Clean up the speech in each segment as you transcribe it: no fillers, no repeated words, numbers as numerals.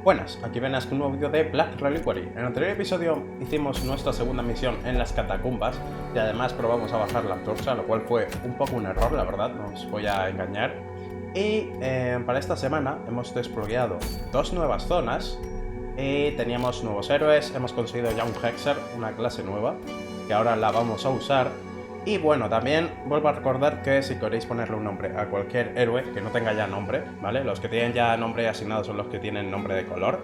Buenas, aquí Venas con un nuevo vídeo de Black Reliquary. En el anterior episodio hicimos nuestra segunda misión en las catacumbas y además probamos a bajar la antorcha, lo cual fue un poco un error, la verdad, no os voy a engañar. Y para esta semana hemos desbloqueado dos nuevas zonas y teníamos nuevos héroes, hemos conseguido ya un Hexer, una clase nueva, que ahora la vamos a usar. Y bueno, también vuelvo a recordar que si queréis ponerle un nombre a cualquier héroe que no tenga ya nombre, ¿vale? Los que tienen ya nombre asignado son los que tienen nombre de color.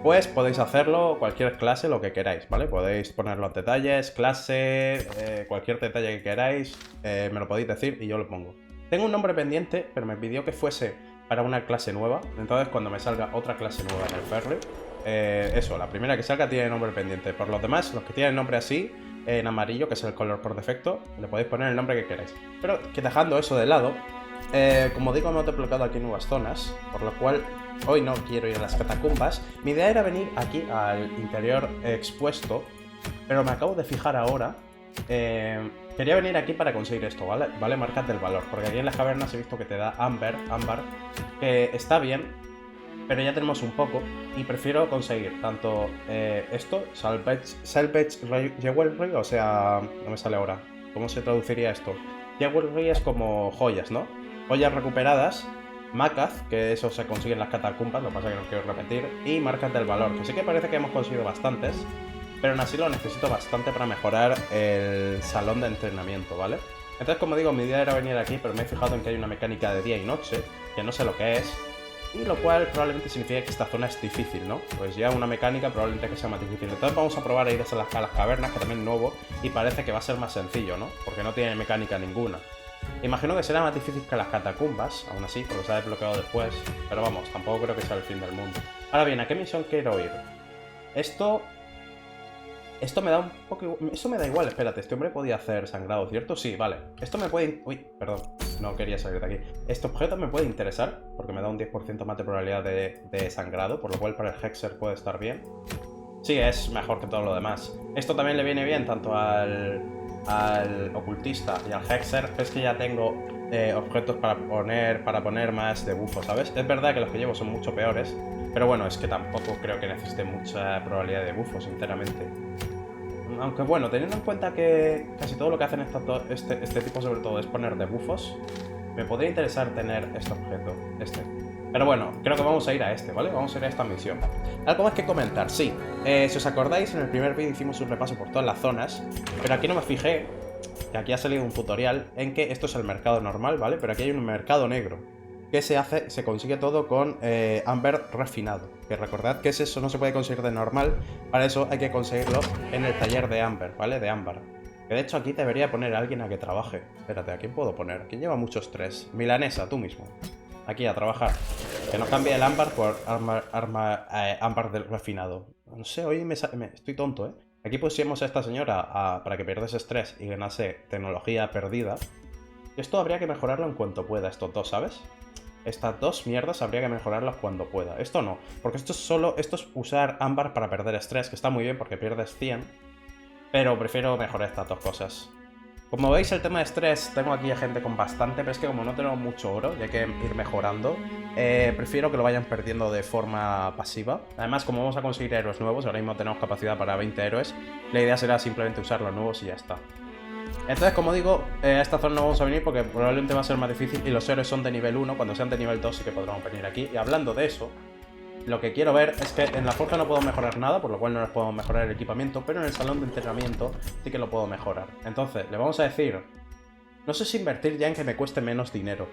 Pues podéis hacerlo, cualquier clase, lo que queráis, ¿vale? Podéis poner los detalles, clase, cualquier detalle que queráis, me lo podéis decir y yo lo pongo. Tengo un nombre pendiente, pero me pidió que fuese para una clase nueva. Entonces cuando me salga otra clase nueva en el ferry, eso, la primera que salga tiene nombre pendiente. Por los demás, los que tienen nombre así, en amarillo, que es el color por defecto, le podéis poner el nombre que queráis. Pero que dejando eso de lado, como digo, hemos desbloqueado aquí nuevas zonas, por lo cual hoy no quiero ir a las catacumbas. Mi idea era venir aquí al interior expuesto, pero me acabo de fijar ahora. Quería venir aquí para conseguir esto, ¿vale? Vale, marcas del valor, porque aquí en las cavernas he visto que te da ámbar, que está bien, pero ya tenemos un poco y prefiero conseguir tanto esto, salvage jewelry, o sea, no me sale ahora, ¿cómo se traduciría esto? Jewelry es como joyas, ¿no? Joyas recuperadas, Macaz, que eso se consigue en las catacumbas, lo que pasa es que no quiero repetir, y marcas del valor, que sí que parece que hemos conseguido bastantes, pero aún así lo necesito bastante para mejorar el salón de entrenamiento, ¿vale? Entonces, como digo, mi idea era venir aquí, pero me he fijado en que hay una mecánica de día y noche, que no sé lo que es, y lo cual probablemente significa que esta zona es difícil, ¿no? Pues ya una mecánica probablemente que sea más difícil. Entonces vamos a probar a ir a las cavernas, que también es nuevo, y parece que va a ser más sencillo, ¿no? Porque no tiene mecánica ninguna. Imagino que será más difícil que las catacumbas, aún así, porque se ha desbloqueado después, pero vamos, tampoco creo que sea el fin del mundo. Ahora bien, ¿a qué misión quiero ir? Esto me da un poco... Eso me da igual, espérate, este hombre podía hacer sangrado, ¿cierto? Sí, vale. Esto me puede... Uy, perdón, no quería salir de aquí. Este objeto me puede interesar, porque me da un 10% más de probabilidad de sangrado, por lo cual para el Hexer puede estar bien. Sí, es mejor que todo lo demás. Esto también le viene bien tanto al ocultista y al Hexer, es que ya tengo objetos para poner más de bufo, ¿sabes? Es verdad que los que llevo son mucho peores, pero bueno, es que tampoco creo que necesite mucha probabilidad de bufo, sinceramente. Aunque bueno, teniendo en cuenta que casi todo lo que hacen este tipo sobre todo es poner debuffos, me podría interesar tener este objeto, Pero bueno, creo que vamos a ir a ¿vale? Vamos a ir a esta misión. Algo más que comentar, sí. Si os acordáis, en el primer vídeo hicimos un repaso por todas las zonas, pero aquí no me fijé, que aquí ha salido un tutorial en que esto es el mercado normal, ¿vale? Pero aquí hay un mercado negro, que se consigue todo con ámbar refinado. Que recordad que eso no se puede conseguir de normal, para eso hay que conseguirlo en el taller de ámbar, ¿vale? De ámbar. Que de hecho aquí debería poner a alguien a que trabaje. Espérate, ¿a quién puedo poner? ¿Quién lleva mucho estrés? Milanesa, tú mismo. Aquí, a trabajar. Que no cambie el ámbar por ámbar del refinado. No sé, hoy estoy tonto, ¿eh? Aquí pusimos a esta señora para que pierdas estrés y ganase tecnología perdida. Esto habría que mejorarlo en cuanto pueda, estos dos, ¿sabes? Estas dos mierdas habría que mejorarlas cuando pueda. Esto no, porque esto es usar ámbar para perder estrés, que está muy bien porque pierdes 100, pero prefiero mejorar estas dos cosas. Como veis, el tema de estrés, tengo aquí a gente con bastante, pero es que como no tenemos mucho oro y hay que ir mejorando, prefiero que lo vayan perdiendo de forma pasiva. Además, como vamos a conseguir héroes nuevos, ahora mismo tenemos capacidad para 20 héroes, la idea será simplemente usar los nuevos y ya está. Entonces, como digo, a esta zona no vamos a venir porque probablemente va a ser más difícil y los héroes son de nivel 1, cuando sean de nivel 2 sí que podremos venir aquí. Y hablando de eso, lo que quiero ver es que en la forja no puedo mejorar nada, por lo cual no les puedo mejorar el equipamiento, pero en el salón de entrenamiento sí que lo puedo mejorar. Entonces, le vamos a decir, no sé si invertir ya en que me cueste menos dinero.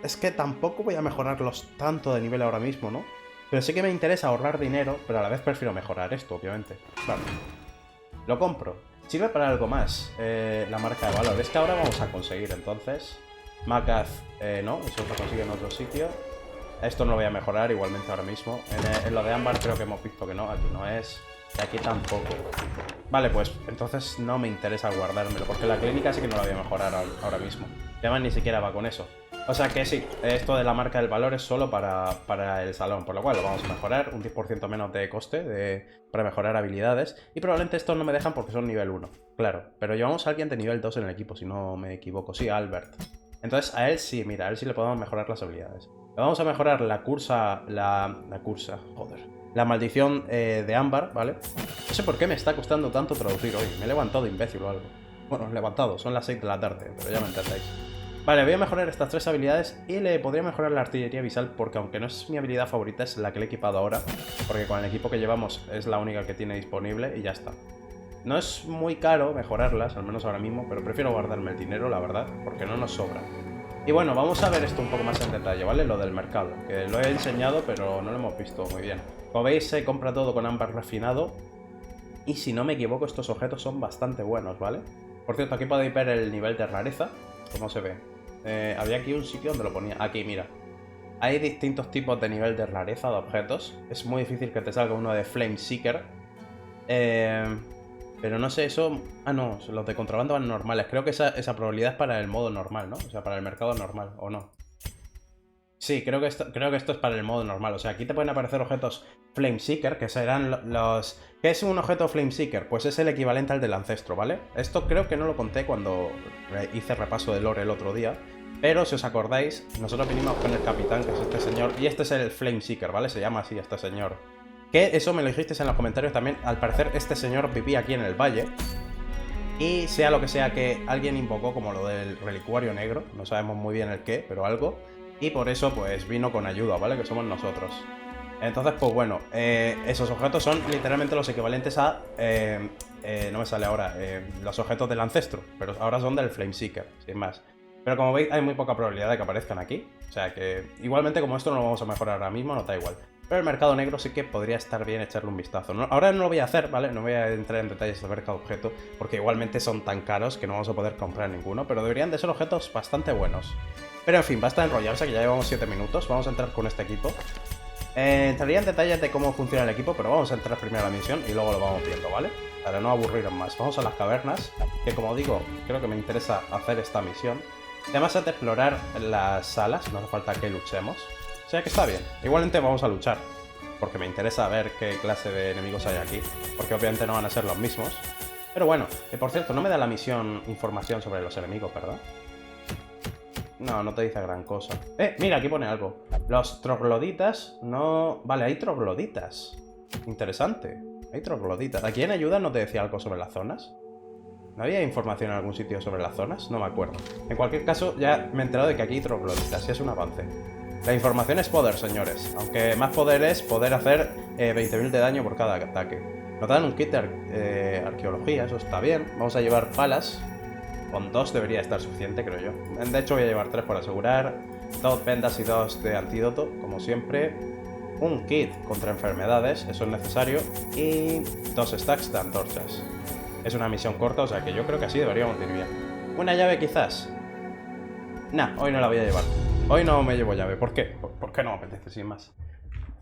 Es que tampoco voy a mejorarlos tanto de nivel ahora mismo, ¿no? Pero sí que me interesa ahorrar dinero, pero a la vez prefiero mejorar esto, obviamente. Vale. Lo compro. Sirve para algo más, la marca de valor. Es que ahora vamos a conseguir, entonces. Macaz, no, eso se consigue en otro sitio. Esto no lo voy a mejorar igualmente ahora mismo. En lo de ámbar creo que hemos visto que no, aquí no es. Y aquí tampoco. Vale, pues entonces no me interesa guardármelo, porque la clínica sí que no la voy a mejorar ahora mismo. Además ni siquiera va con eso. O sea que sí, esto de la marca del valor es solo para el salón, por lo cual lo vamos a mejorar, un 10% menos de coste para mejorar habilidades. Y probablemente estos no me dejan porque son nivel 1, claro. Pero llevamos a alguien de nivel 2 en el equipo, si no me equivoco. Sí, a Albert. Entonces a él sí, mira, a él sí le podemos mejorar las habilidades. Vamos a mejorar la cursa, joder. La maldición de ámbar, ¿vale? No sé por qué me está costando tanto traducir hoy. Me he levantado imbécil o algo. Bueno, levantado, son las 6 de la tarde, pero ya me entendéis. Vale, voy a mejorar estas 3 habilidades y le podría mejorar la artillería visual porque aunque no es mi habilidad favorita, es la que le he equipado ahora. Porque con el equipo que llevamos es la única que tiene disponible y ya está. No es muy caro mejorarlas, al menos ahora mismo, pero prefiero guardarme el dinero, la verdad, porque no nos sobra. Y bueno, vamos a ver esto un poco más en detalle, ¿vale? Lo del mercado, que lo he enseñado, pero no lo hemos visto muy bien. Como veis, se compra todo con ámbar refinado. Y si no me equivoco, estos objetos son bastante buenos, ¿vale? Por cierto, aquí podéis ver el nivel de rareza, cómo se ve. Había aquí un sitio donde lo ponía. Aquí, mira. Hay distintos tipos de nivel de rareza de objetos. Es muy difícil que te salga uno de Flame Seeker. Pero no sé, eso... Ah, no, los de contrabando van normales. Creo que esa probabilidad es para el modo normal, ¿no? O sea, para el mercado normal, ¿o no? Sí, creo que esto es para el modo normal. O sea, aquí te pueden aparecer objetos Flame Seeker, que serán los... ¿Qué es un objeto Flame Seeker? Pues es el equivalente al del ancestro, ¿vale? Esto creo que no lo conté cuando hice repaso de lore el otro día. Pero si os acordáis, nosotros vinimos con el capitán, que es este señor. Y este es el Flame Seeker, ¿vale? Se llama así este señor. Que eso me lo dijisteis en los comentarios también. Al parecer este señor vivía aquí en el valle. Y sea lo que sea que alguien invocó, como lo del relicuario negro. No sabemos muy bien el qué, pero algo. Y por eso pues vino con ayuda, ¿vale? Que somos nosotros. Entonces pues bueno, esos objetos son literalmente los equivalentes a... no me sale ahora, los objetos del ancestro. Pero ahora son del Flame Seeker, sin más. Pero como veis hay muy poca probabilidad de que aparezcan aquí. O sea que igualmente como esto no lo vamos a mejorar ahora mismo, no da igual. Pero el mercado negro sí que podría estar bien echarle un vistazo. Ahora no lo voy a hacer, ¿vale? No voy a entrar en detalles del mercado objeto, porque igualmente son tan caros que no vamos a poder comprar ninguno, pero deberían de ser objetos bastante buenos. Pero en fin, basta enrollarse, que ya llevamos 7 minutos. Vamos a entrar con este equipo. Entraría en detalles de cómo funciona el equipo, pero vamos a entrar primero a la misión y luego lo vamos viendo, ¿vale? Para no aburriros más. Vamos a las cavernas, que como digo, creo que me interesa hacer esta misión. Además de explorar las salas, no hace falta que luchemos. O sea que está bien. Igualmente vamos a luchar, porque me interesa ver qué clase de enemigos hay aquí, porque obviamente no van a ser los mismos. Pero bueno, por cierto, no me da la misión información sobre los enemigos, ¿verdad? No, no te dice gran cosa. Mira, aquí pone algo. Los trogloditas no... Vale, hay trogloditas. Interesante. Hay trogloditas. ¿Aquí en ayuda no te decía algo sobre las zonas? ¿No había información en algún sitio sobre las zonas? No me acuerdo. En cualquier caso, ya me he enterado de que aquí hay trogloditas, y es un avance. La información es poder, señores. Aunque más poder es poder hacer 20.000 de daño por cada ataque. Nos dan un kit de arqueología, eso está bien. Vamos a llevar palas. Con 2 debería estar suficiente, creo yo. De hecho, voy a llevar 3 por asegurar. 2 vendas y 2 de antídoto, como siempre. Un kit contra enfermedades, eso es necesario. Y 2 stacks de antorchas. Es una misión corta, o sea que yo creo que así deberíamos ir bien. ¿Una llave quizás? Nah, hoy no la voy a llevar. Hoy no me llevo llave. ¿Por qué? ¿Por qué no me apetece sin más?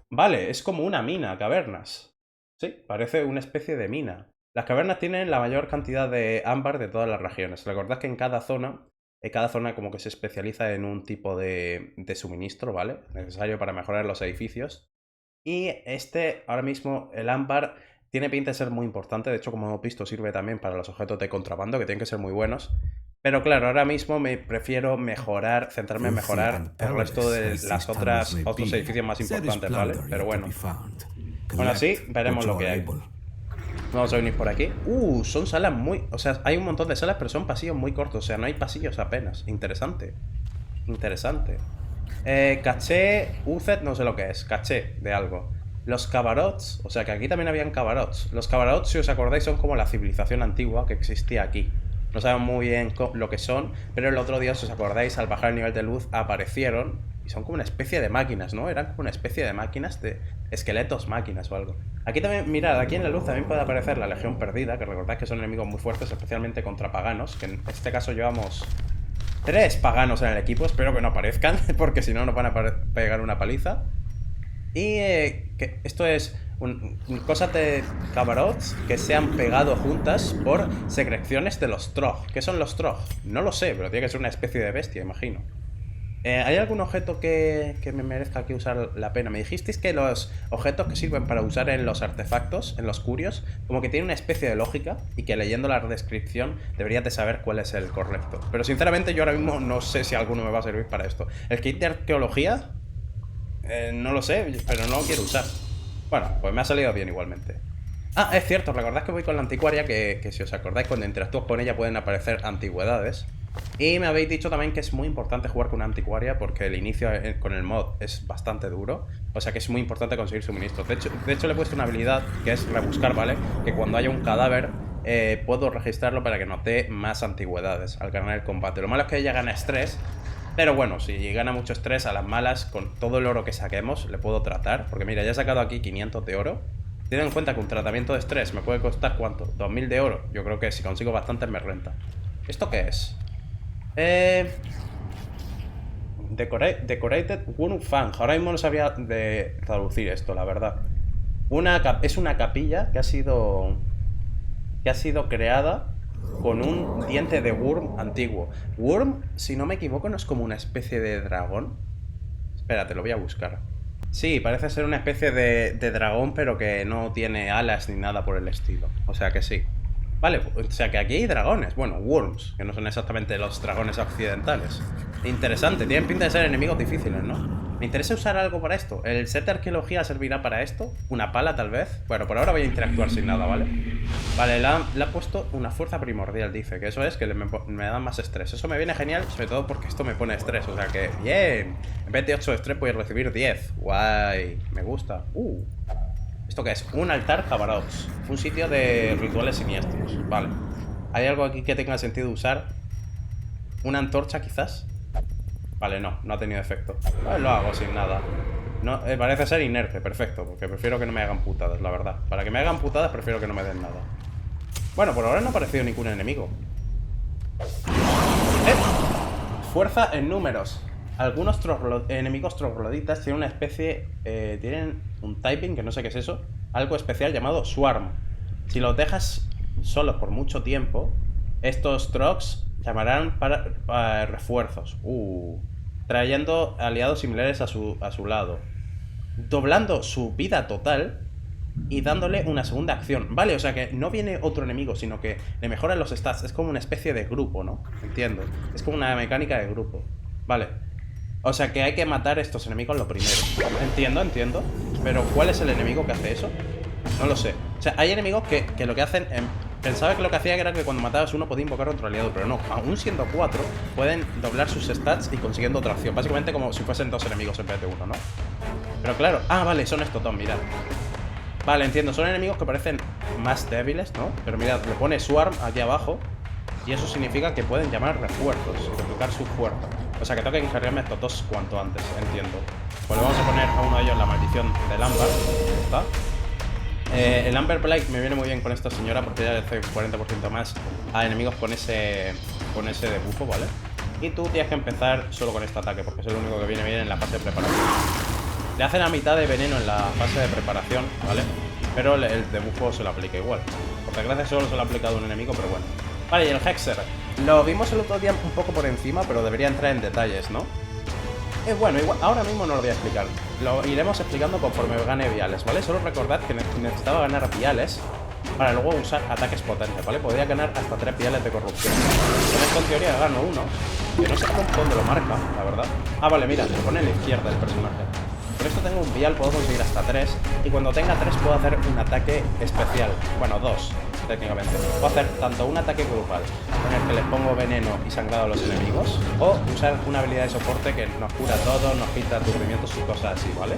Vale, es como una mina, cavernas. Sí, parece una especie de mina. Las cavernas tienen la mayor cantidad de ámbar de todas las regiones. Recordad que en cada zona como que se especializa en un tipo de suministro, ¿vale? Necesario para mejorar los edificios. Y ahora mismo, el ámbar tiene pinta de ser muy importante. De hecho, como hemos visto, sirve también para los objetos de contrabando, que tienen que ser muy buenos. Pero claro, ahora mismo me prefiero centrarme en mejorar el resto de las otros edificios más importantes, ¿vale? Pero bueno. Aún así, veremos lo que hay. Vamos a venir por aquí. Son salas muy... O sea, hay un montón de salas, pero son pasillos muy cortos. O sea, no hay pasillos apenas. Interesante. Interesante. Caché... Uzet, no sé lo que es. Caché de algo. Los cabarots. O sea, que aquí también habían cabarots. Los cabarots, si os acordáis, son como la civilización antigua que existía aquí. No sabemos muy bien lo que son, pero el otro día, si os acordáis, al bajar el nivel de luz, aparecieron. Y son como una especie de máquinas, ¿no? Eran como una especie de máquinas, de esqueletos máquinas o algo. Aquí también, mirad, aquí en la luz también puede aparecer la Legión Perdida, que recordad que son enemigos muy fuertes, especialmente contra paganos, que en este caso llevamos 3 paganos en el equipo, espero que no aparezcan, porque si no nos van a pegar una paliza. Y que esto es cosas de cabarots que se han pegado juntas por secreciones de los trog. ¿Qué son los trog? No lo sé, pero tiene que ser una especie de bestia, imagino. ¿Hay algún objeto que me merezca aquí usar la pena? Me dijisteis que los objetos que sirven para usar en los artefactos, en los curios, como que tienen una especie de lógica y que leyendo la descripción deberías de saber cuál es el correcto. Pero sinceramente yo ahora mismo no sé si alguno me va a servir para esto. El kit de arqueología No lo sé, pero no lo quiero usar. Bueno, pues me ha salido bien igualmente. Ah, es cierto, recordad que voy con la anticuaria, que si os acordáis, cuando interactúas con ella pueden aparecer antigüedades. Y me habéis dicho también que es muy importante jugar con una anticuaria porque el inicio con el mod es bastante duro. O sea que es muy importante conseguir suministros. De hecho le he puesto una habilidad que es rebuscar, ¿vale? Que cuando haya un cadáver puedo registrarlo para que nos dé más antigüedades al ganar el combate. Lo malo es que ella gana estrés. Pero bueno, si gana mucho estrés a las malas, con todo el oro que saquemos, le puedo tratar. Porque mira, ya he sacado aquí 500 de oro. Ten en cuenta que un tratamiento de estrés me puede costar, ¿cuánto? 2000 de oro. Yo creo que si consigo bastantes me renta. ¿Esto qué es? Decorated Wound Fang. Ahora mismo no sabía de traducir esto, la verdad. Es una capilla que ha sido creada con un diente de Wurm antiguo. Wurm, si no me equivoco, no es como una especie de dragón. Espérate, lo voy a buscar. Sí, parece ser una especie de dragón, pero que no tiene alas ni nada por el estilo. O sea que sí. Vale, o sea que aquí hay dragones. Bueno, worms, que no son exactamente los dragones occidentales. Interesante, tienen pinta de ser enemigos difíciles, ¿no? Me interesa usar algo para esto. ¿El set de arqueología servirá para esto? ¿Una pala, tal vez? Bueno, por ahora voy a interactuar sin nada, ¿vale? Vale, le ha puesto una fuerza primordial, dice. Que eso es que me da más estrés. Eso me viene genial, sobre todo porque esto me pone estrés. O sea que, bien. En vez de 8 de estrés voy a recibir 10. Guay, me gusta. ¿Esto qué es? Un altar Javarox. Un sitio de rituales siniestros. Vale. ¿Hay algo aquí que tenga sentido usar? ¿Una antorcha, quizás? Vale, no ha tenido efecto. Vale, lo hago sin nada. No, parece ser inerte, perfecto. Porque prefiero que no me hagan putadas, la verdad. Para que me hagan putadas, prefiero que no me den nada. Bueno, por ahora no ha aparecido ningún enemigo. Fuerza en números. Algunos enemigos trogloditas tienen una especie... tienen un typing, que no sé qué es eso. Algo especial llamado Swarm. Si los dejas solos por mucho tiempo, estos trogs llamarán para refuerzos. Trayendo aliados similares a su lado. Doblando su vida total y dándole una segunda acción. Vale, o sea que no viene otro enemigo, sino que le mejoran los stats. Es como una especie de grupo, ¿no? Entiendo. Es como una mecánica de grupo. Vale. O sea que hay que matar a estos enemigos lo primero. Entiendo. Pero ¿cuál es el enemigo que hace eso? No lo sé. O sea, hay enemigos que lo que hacen... Pensaba que lo que hacía era que cuando matabas uno podía invocar otro aliado, pero no. Aún siendo 4, pueden doblar sus stats y consiguiendo otra acción. Básicamente como si fuesen 2 enemigos en vez de 1, ¿no? Pero claro... Ah, vale, son estos dos, mirad. Vale, entiendo. Son enemigos que parecen más débiles, ¿no? Pero mirad, le pone Swarm aquí abajo. Y eso significa que pueden llamar refuerzos, duplicar su fuerza. O sea que tengo que encargarme estos dos cuanto antes, entiendo. Pues le vamos a poner a uno de ellos la maldición del ámbar. ¿Está? El Amber Blight me viene muy bien con esta señora porque ya le hace un 40% más a enemigos con ese debuffo, ¿vale? Y tú tienes que empezar solo con este ataque porque es el único que viene bien en la fase de preparación. Le hace la mitad de veneno en la fase de preparación, ¿vale? Pero el debuffo se lo aplica igual. Por desgracia solo se lo ha aplicado un enemigo, pero bueno. Vale, y el Hexer. Lo vimos el otro día un poco por encima, pero debería entrar en detalles, ¿no? Bueno, igual, ahora mismo no lo voy a explicar. Lo iremos explicando conforme gane viales, ¿vale? Solo recordad que necesitaba ganar viales para luego usar ataques potentes, ¿vale? Podría ganar hasta 3 viales de corrupción. Con esto en teoría gano uno, que no sé dónde lo marca, la verdad. Ah, vale, mira, lo pone a la izquierda el personaje. Con esto tengo un vial, puedo conseguir hasta 3. Y cuando tenga 3 puedo hacer un ataque especial. Bueno, 2, técnicamente. Puedo hacer tanto un ataque grupal, con el que les pongo veneno y sangrado a los enemigos, o usar una habilidad de soporte que nos cura todo, nos quita aturdimientos y cosas así, ¿vale?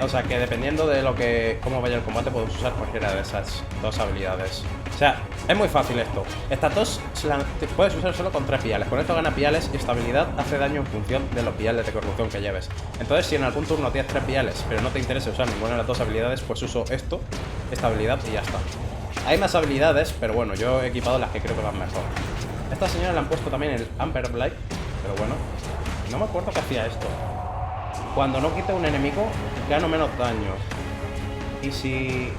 O sea que dependiendo de cómo vaya el combate, podemos usar cualquiera de esas dos habilidades. O sea, es muy fácil esto. Estas dos puedes usar solo con 3 viales. Con esto gana viales y esta habilidad hace daño en función de los viales de corrupción que lleves. Entonces, si en algún turno tienes 3 viales, pero no te interesa usar ninguna de las dos habilidades, pues uso esta habilidad y ya está. Hay más habilidades, pero bueno, yo he equipado las que creo que van mejor. Esta señora le han puesto también el Amber Blight, pero bueno, no me acuerdo que hacía esto. Cuando no quita un enemigo, gano menos daño. Y si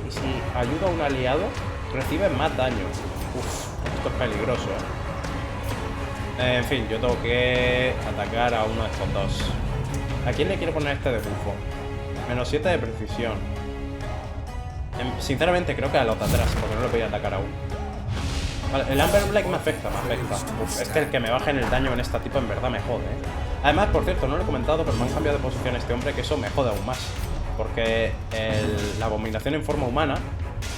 ayuda a un aliado, recibe más daño. Esto es peligroso, ¿eh? En fin, yo tengo que atacar a uno de estos dos. ¿A quién le quiero poner este debuffo? Menos 7 de precisión. Sinceramente creo que a los de atrás, porque no le voy a atacar aún. Vale, el Amber Black me afecta. Es que el que me baje en el daño en esta tipa en verdad me jode, ¿eh? Además, por cierto, no lo he comentado, pero me han cambiado de posición este hombre, que eso me jode aún más. Porque la abominación en forma humana,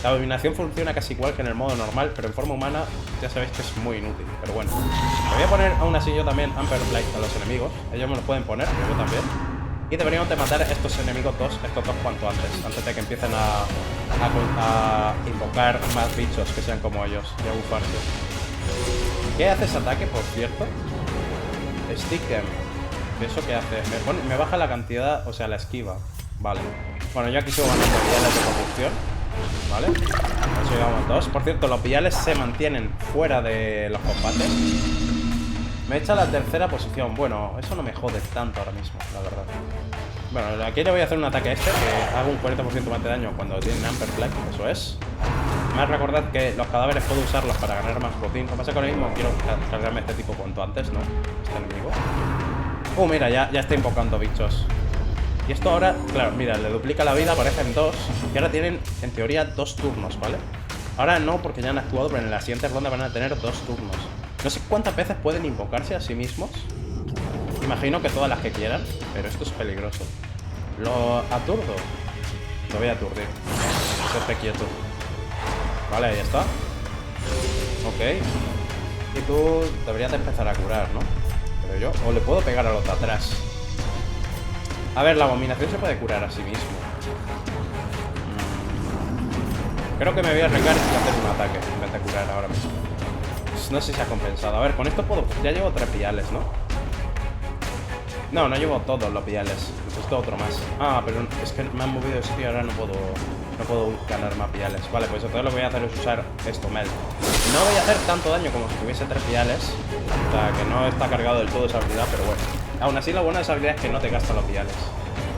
la abominación funciona casi igual que en el modo normal, pero en forma humana ya sabéis que es muy inútil. Pero bueno, me voy a poner aún así yo también Amber Blight a los enemigos. Ellos me los pueden poner, yo también. Y deberíamos de matar a estos enemigos estos dos cuanto antes de que empiecen a invocar más bichos que sean como ellos y a bufarse. ¿Qué hace ese ataque, por cierto? Stick'em. ¿Eso qué hace? Me baja la cantidad, o sea, la esquiva. Vale. Bueno, yo aquí sigo ganando viales de combustión. ¿Vale? Eso llevamos 2. Por cierto, los viales se mantienen fuera de los combates. Me echa la tercera posición. Bueno, eso no me jode tanto ahora mismo, la verdad. Bueno, aquí le voy a hacer un ataque a este, que hago un 40% más de daño cuando tienen Amber Black, eso es. Más recordad que los cadáveres puedo usarlos para ganar más botín. Lo que pasa es que ahora mismo quiero cargarme a este tipo cuanto antes, ¿no? Este enemigo. Mira, ya está invocando bichos. Y esto ahora, claro, mira, le duplica la vida, aparecen 2. Y ahora tienen, en teoría, 2 turnos, ¿vale? Ahora no, porque ya han actuado, pero en la siguiente ronda van a tener 2 turnos. No sé cuántas veces pueden invocarse a sí mismos. Imagino que todas las que quieran, pero esto es peligroso. Lo aturdo. Lo voy a aturdir. Estate quieto. Vale, ahí está. Ok. Y tú deberías de empezar a curar, ¿no? Creo yo. O le puedo pegar a los de atrás. A ver, la abominación se puede curar a sí mismo. Creo que me voy a arriesgar y hacer un ataque en vez de curar ahora mismo. No sé si ha compensado. A ver, con esto puedo... Ya llevo 3 viales, ¿no? No llevo todos los viales. Necesito otro más. Ah, pero es que me han movido de sitio y ahora no puedo ganar más viales. Vale, pues entonces lo que voy a hacer es usar esto, Mel. No voy a hacer tanto daño como si tuviese 3 viales. O sea, que no está cargado del todo esa habilidad, pero bueno. Aún así, lo bueno de esa habilidad es que no te gasta los viales.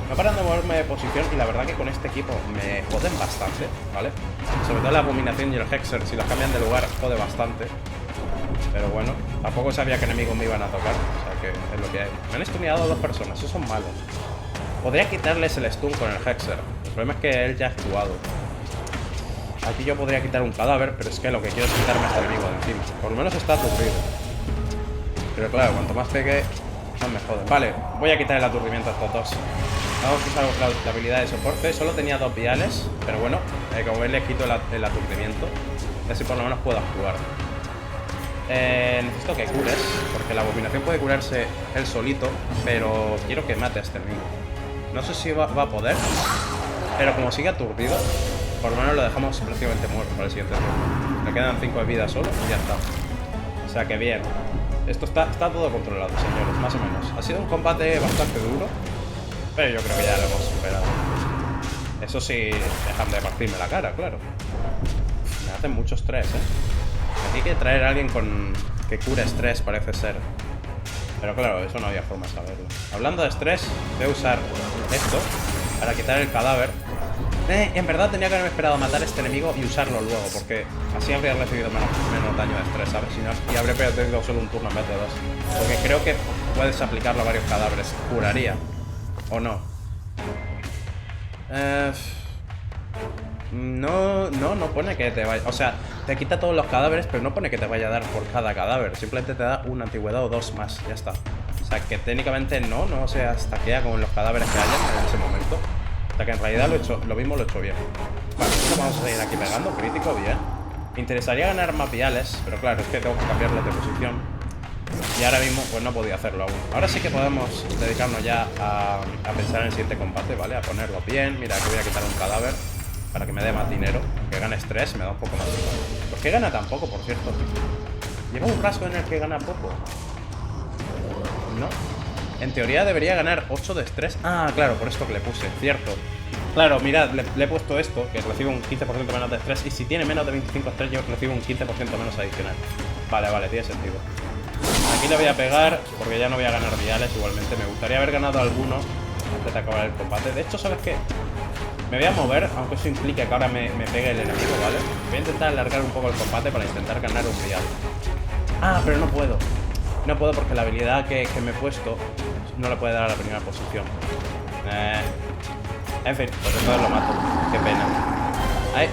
No paran de moverme de posición y la verdad que con este equipo me joden bastante, ¿vale? Sobre todo la abominación y el Hexer, si los cambian de lugar, jode bastante. Pero bueno, tampoco sabía qué enemigos me iban a tocar, o sea que es lo que hay. Me han stuneado 2 personas, esos son malos. Podría quitarles el stun con el Hexer. El problema es que él ya ha actuado. Aquí yo podría quitar un cadáver, pero es que lo que quiero es quitarme a este enemigo de encima. Por lo menos está aturdido. Pero claro, cuanto más pegue, más me jode. Vale, voy a quitar el aturdimiento a estos dos. Vamos a usar la habilidad de soporte. Solo tenía 2 viales, pero bueno, como veis le quito el aturdimiento. Y así por lo menos puedo actuar. Necesito que cures, porque la abominación puede curarse él solito, pero quiero que mate a este enemigo. No sé si va a poder, pero como sigue aturdido, por lo menos lo dejamos prácticamente muerto para el siguiente turno. Le quedan 5 de vida solo y ya está. O sea que bien. Esto está todo controlado, señores, más o menos. Ha sido un combate bastante duro, pero yo creo que ya lo hemos superado. Eso sí, dejan de partirme la cara, claro. Me hacen mucho estrés, Aquí hay que traer a alguien que cure estrés, parece ser. Pero claro, eso no había forma de saberlo. Hablando de estrés, voy a usar esto para quitar el cadáver. En verdad tenía que haberme esperado a matar a este enemigo y usarlo luego, porque así habría recibido menos daño de estrés, ¿sabes? Si no, y habría perdido solo un turno en vez de 2. Porque creo que puedes aplicarlo a varios cadáveres. Curaría. ¿O no? No pone que te vaya... O sea, te quita todos los cadáveres, pero no pone que te vaya a dar por cada cadáver. Simplemente te da una antigüedad o 2 más, ya está. O sea, que técnicamente no se estaquea con los cadáveres que hayan en ese momento. O sea, que en realidad lo mismo lo he hecho bien. Vale, entonces vamos a seguir aquí pegando, crítico, bien. Me interesaría ganar más viales, pero claro, es que tengo que cambiarlos de posición. Y ahora mismo, pues no podía hacerlo aún. Ahora sí que podemos dedicarnos ya a pensar en el siguiente combate, ¿vale? A ponerlo bien. Mira, aquí voy a quitar un cadáver para que me dé más dinero. Que gane estrés, me da un poco más dinero. ¿Por qué gana tan poco, por cierto? Lleva un rasgo en el que gana poco. No. En teoría debería ganar 8 de estrés. Ah, claro, por esto que le puse, cierto. Claro, mirad, le he puesto esto, que recibe un 15% menos de estrés. Y si tiene menos de 25 estrés, yo recibo un 15% menos adicional. Vale, tiene sentido. Aquí le voy a pegar, porque ya no voy a ganar viales igualmente. Me gustaría haber ganado alguno antes de acabar el combate. De hecho, ¿sabes qué? Me voy a mover, aunque eso implique que ahora me pegue el enemigo, ¿vale? Voy a intentar alargar un poco el combate para intentar ganar un vial. Ah, pero no puedo. No puedo porque la habilidad que me he puesto no le puede dar a la primera posición. En fin, pues entonces lo mato. Qué pena.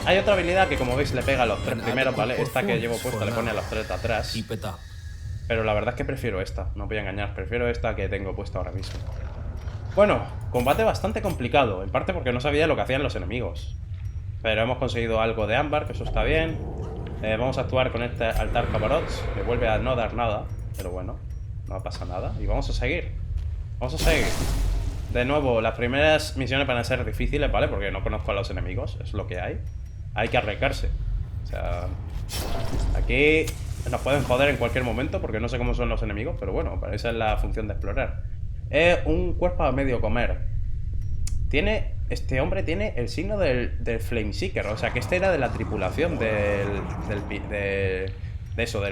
Hay otra habilidad que, como veis, le pega a los 3 primeros, ¿vale? Esta que llevo puesta le pone a los 3 de atrás. Pero la verdad es que prefiero esta, no voy a engañar, prefiero esta que tengo puesta ahora mismo. Bueno, combate bastante complicado, en parte porque no sabía lo que hacían los enemigos. Pero hemos conseguido algo de ámbar, que eso está bien. Vamos a actuar con este altar Cabarots, que vuelve a no dar nada, pero bueno, no pasa nada. Y vamos a seguir. Vamos a seguir. De nuevo, las primeras misiones van a ser difíciles, ¿vale? Porque no conozco a los enemigos, es lo que hay. Hay que arriesgarse. O sea, aquí nos pueden joder en cualquier momento porque no sé cómo son los enemigos, pero bueno, esa es la función de explorar. Un cuerpo a medio comer. Este hombre tiene el signo del Flame Seeker, o sea que este era de la tripulación del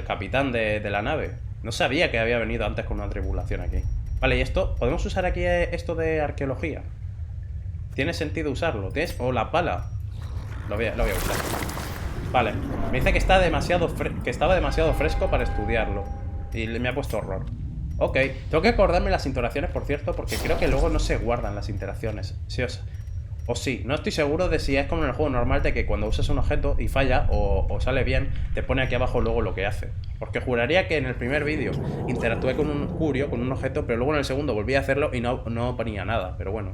capitán de la nave. No sabía que había venido antes con una tripulación aquí. Vale, y esto, ¿podemos usar aquí esto de arqueología? ¿Tiene sentido usarlo? O la pala. Lo voy a usar. Vale, me dice que estaba demasiado fresco para estudiarlo. Y me ha puesto horror. Ok, tengo que acordarme las interacciones, por cierto, porque creo que luego no se guardan las interacciones. O sí, no estoy seguro de si es como en el juego normal de que cuando usas un objeto y falla o sale bien, te pone aquí abajo luego lo que hace. Porque juraría que en el primer vídeo interactué con un curio, con un objeto, pero luego en el segundo volví a hacerlo y no ponía nada, pero bueno.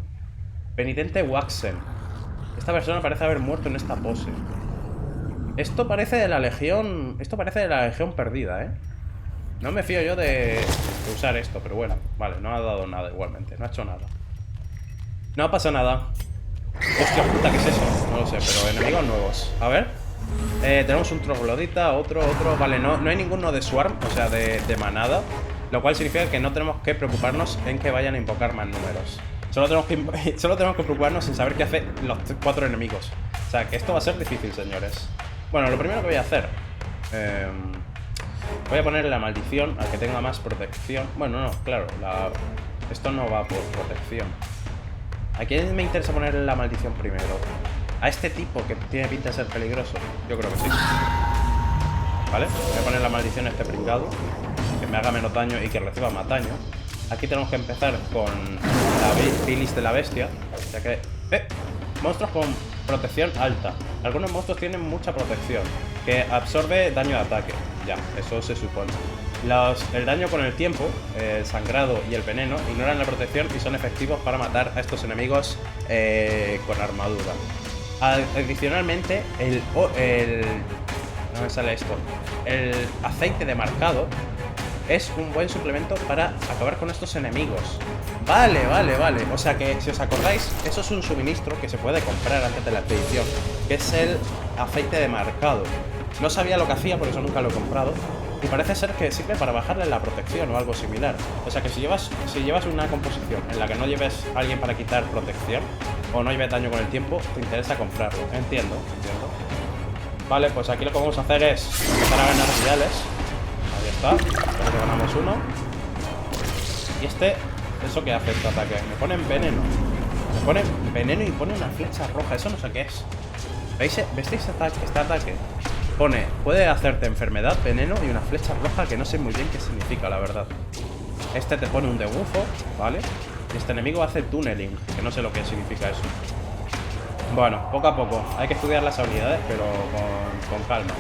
Penitente Waxen. Esta persona parece haber muerto en esta pose. Esto parece de la legión perdida, ¿eh? No me fío yo de usar esto, pero bueno, vale, no ha dado nada igualmente, no ha hecho nada. No pasa nada. Hostia puta, ¿qué es eso? No lo sé, pero enemigos nuevos. A ver. Tenemos un troglodita, otro. Vale, no hay ninguno de swarm, o sea, de manada. Lo cual significa que no tenemos que preocuparnos en que vayan a invocar más números. Solo tenemos que preocuparnos en saber qué hacen los 4 enemigos. O sea, que esto va a ser difícil, señores. Bueno, lo primero que voy a hacer... voy a ponerle la maldición al que tenga más protección. Bueno, no, claro, esto no va por protección. ¿A quién me interesa ponerle la maldición primero? ¿A este tipo que tiene pinta de ser peligroso? Yo creo que sí. Vale, voy a poner la maldición a este pringado, que me haga menos daño y que reciba más daño. Aquí tenemos que empezar con la bilis de la bestia, ya que... monstruos con protección alta. Algunos monstruos tienen mucha protección, que absorbe daño de ataque. Ya, eso se supone. El daño con el tiempo, el sangrado y el veneno ignoran la protección y son efectivos para matar a estos enemigos con armadura. Adicionalmente, no me sale esto. El aceite de marcado es un buen suplemento para acabar con estos enemigos. Vale. O sea que, si os acordáis, eso es un suministro que se puede comprar antes de la expedición, que es el aceite de marcado. No sabía lo que hacía, por eso nunca lo he comprado. Y parece ser que sirve para bajarle la protección o algo similar. O sea que si llevas una composición en la que no lleves a alguien para quitar protección o no lleves daño con el tiempo, te interesa comprarlo. Entiendo. Vale, pues aquí lo que vamos a hacer es empezar a ganar viales. Ahí está, creo que ganamos uno. Y ¿eso qué hace este ataque? Me ponen veneno. Me pone veneno y pone una flecha roja. Eso no sé qué es. ¿Veis este ataque? Puede hacerte enfermedad, veneno y una flecha roja que no sé muy bien qué significa, la verdad. Este te pone un debufo, ¿vale? Y este enemigo hace tunneling, que no sé lo que significa eso. Bueno, poco a poco. Hay que estudiar las habilidades, pero con calma.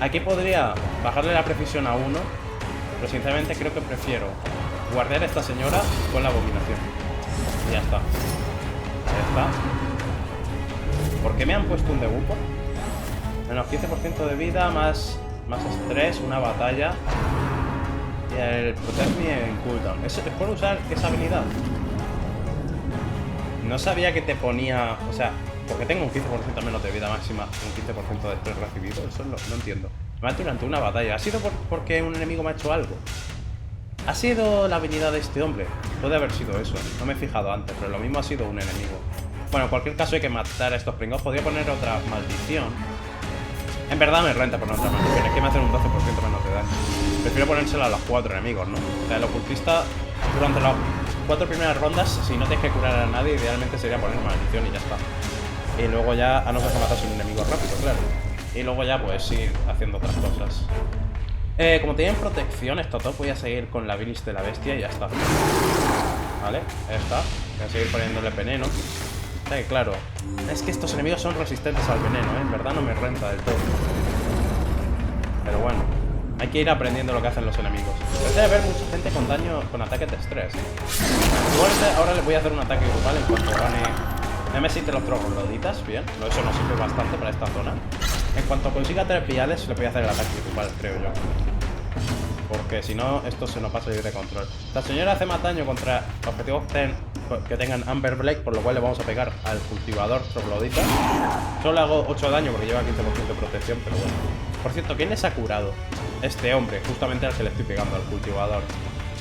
Aquí podría bajarle la precisión a 1, pero sinceramente creo que prefiero guardiar a esta señora con la abominación. Y ya está. ¿Por qué me han puesto un debufo? Menos 15% de vida, más estrés, una batalla. Y el Protect Me en cooldown. ¿Puedo usar esa habilidad? No sabía que te ponía... O sea, porque tengo un 15% menos de vida máxima, un 15% de estrés recibido. Eso no entiendo. Más durante una batalla. ¿Ha sido porque un enemigo me ha hecho algo? ¿Ha sido la habilidad de este hombre? Puede haber sido eso. No me he fijado antes, pero lo mismo ha sido un enemigo. Bueno, en cualquier caso hay que matar a estos pringados. Podría poner otra maldición. En verdad me renta poner otra maldición. Es que me hacen un 12% menos de daño. Prefiero ponérsela a los 4 enemigos, ¿no? O sea, el ocultista durante las 4 primeras rondas, si no tienes que curar a nadie, idealmente sería poner maldición y ya está. Y luego ya, a no ser que matas a un enemigo rápido, claro. Y luego ya pues ir haciendo otras cosas. Como tienen protección estos dos, voy a seguir con la bilis de la bestia y ya está. Vale, ya está. Voy a seguir poniéndole veneno. Claro, es que estos enemigos son resistentes al veneno, ¿eh? En verdad no me renta del todo. Pero bueno, Hay que ir aprendiendo lo que hacen los enemigos. Debe haber mucha gente con daño, con ataques de estrés. Igualmente ahora les voy a hacer un ataque grupal en cuanto gane Nemesis de los trogloditas. Bien, eso nos sirve bastante para esta zona. En cuanto consiga 3 viales, le voy a hacer el ataque grupal, creo yo. Porque si no, esto se nos va a salir de control. La señora hace más daño contra objetivos que tengan Amber Blade, por lo cual le vamos a pegar al cultivador troglodita. Solo le hago 8 de daño porque lleva 15% de protección, pero bueno. Por cierto, ¿quién les ha curado? Este hombre, justamente al que le estoy pegando, al cultivador.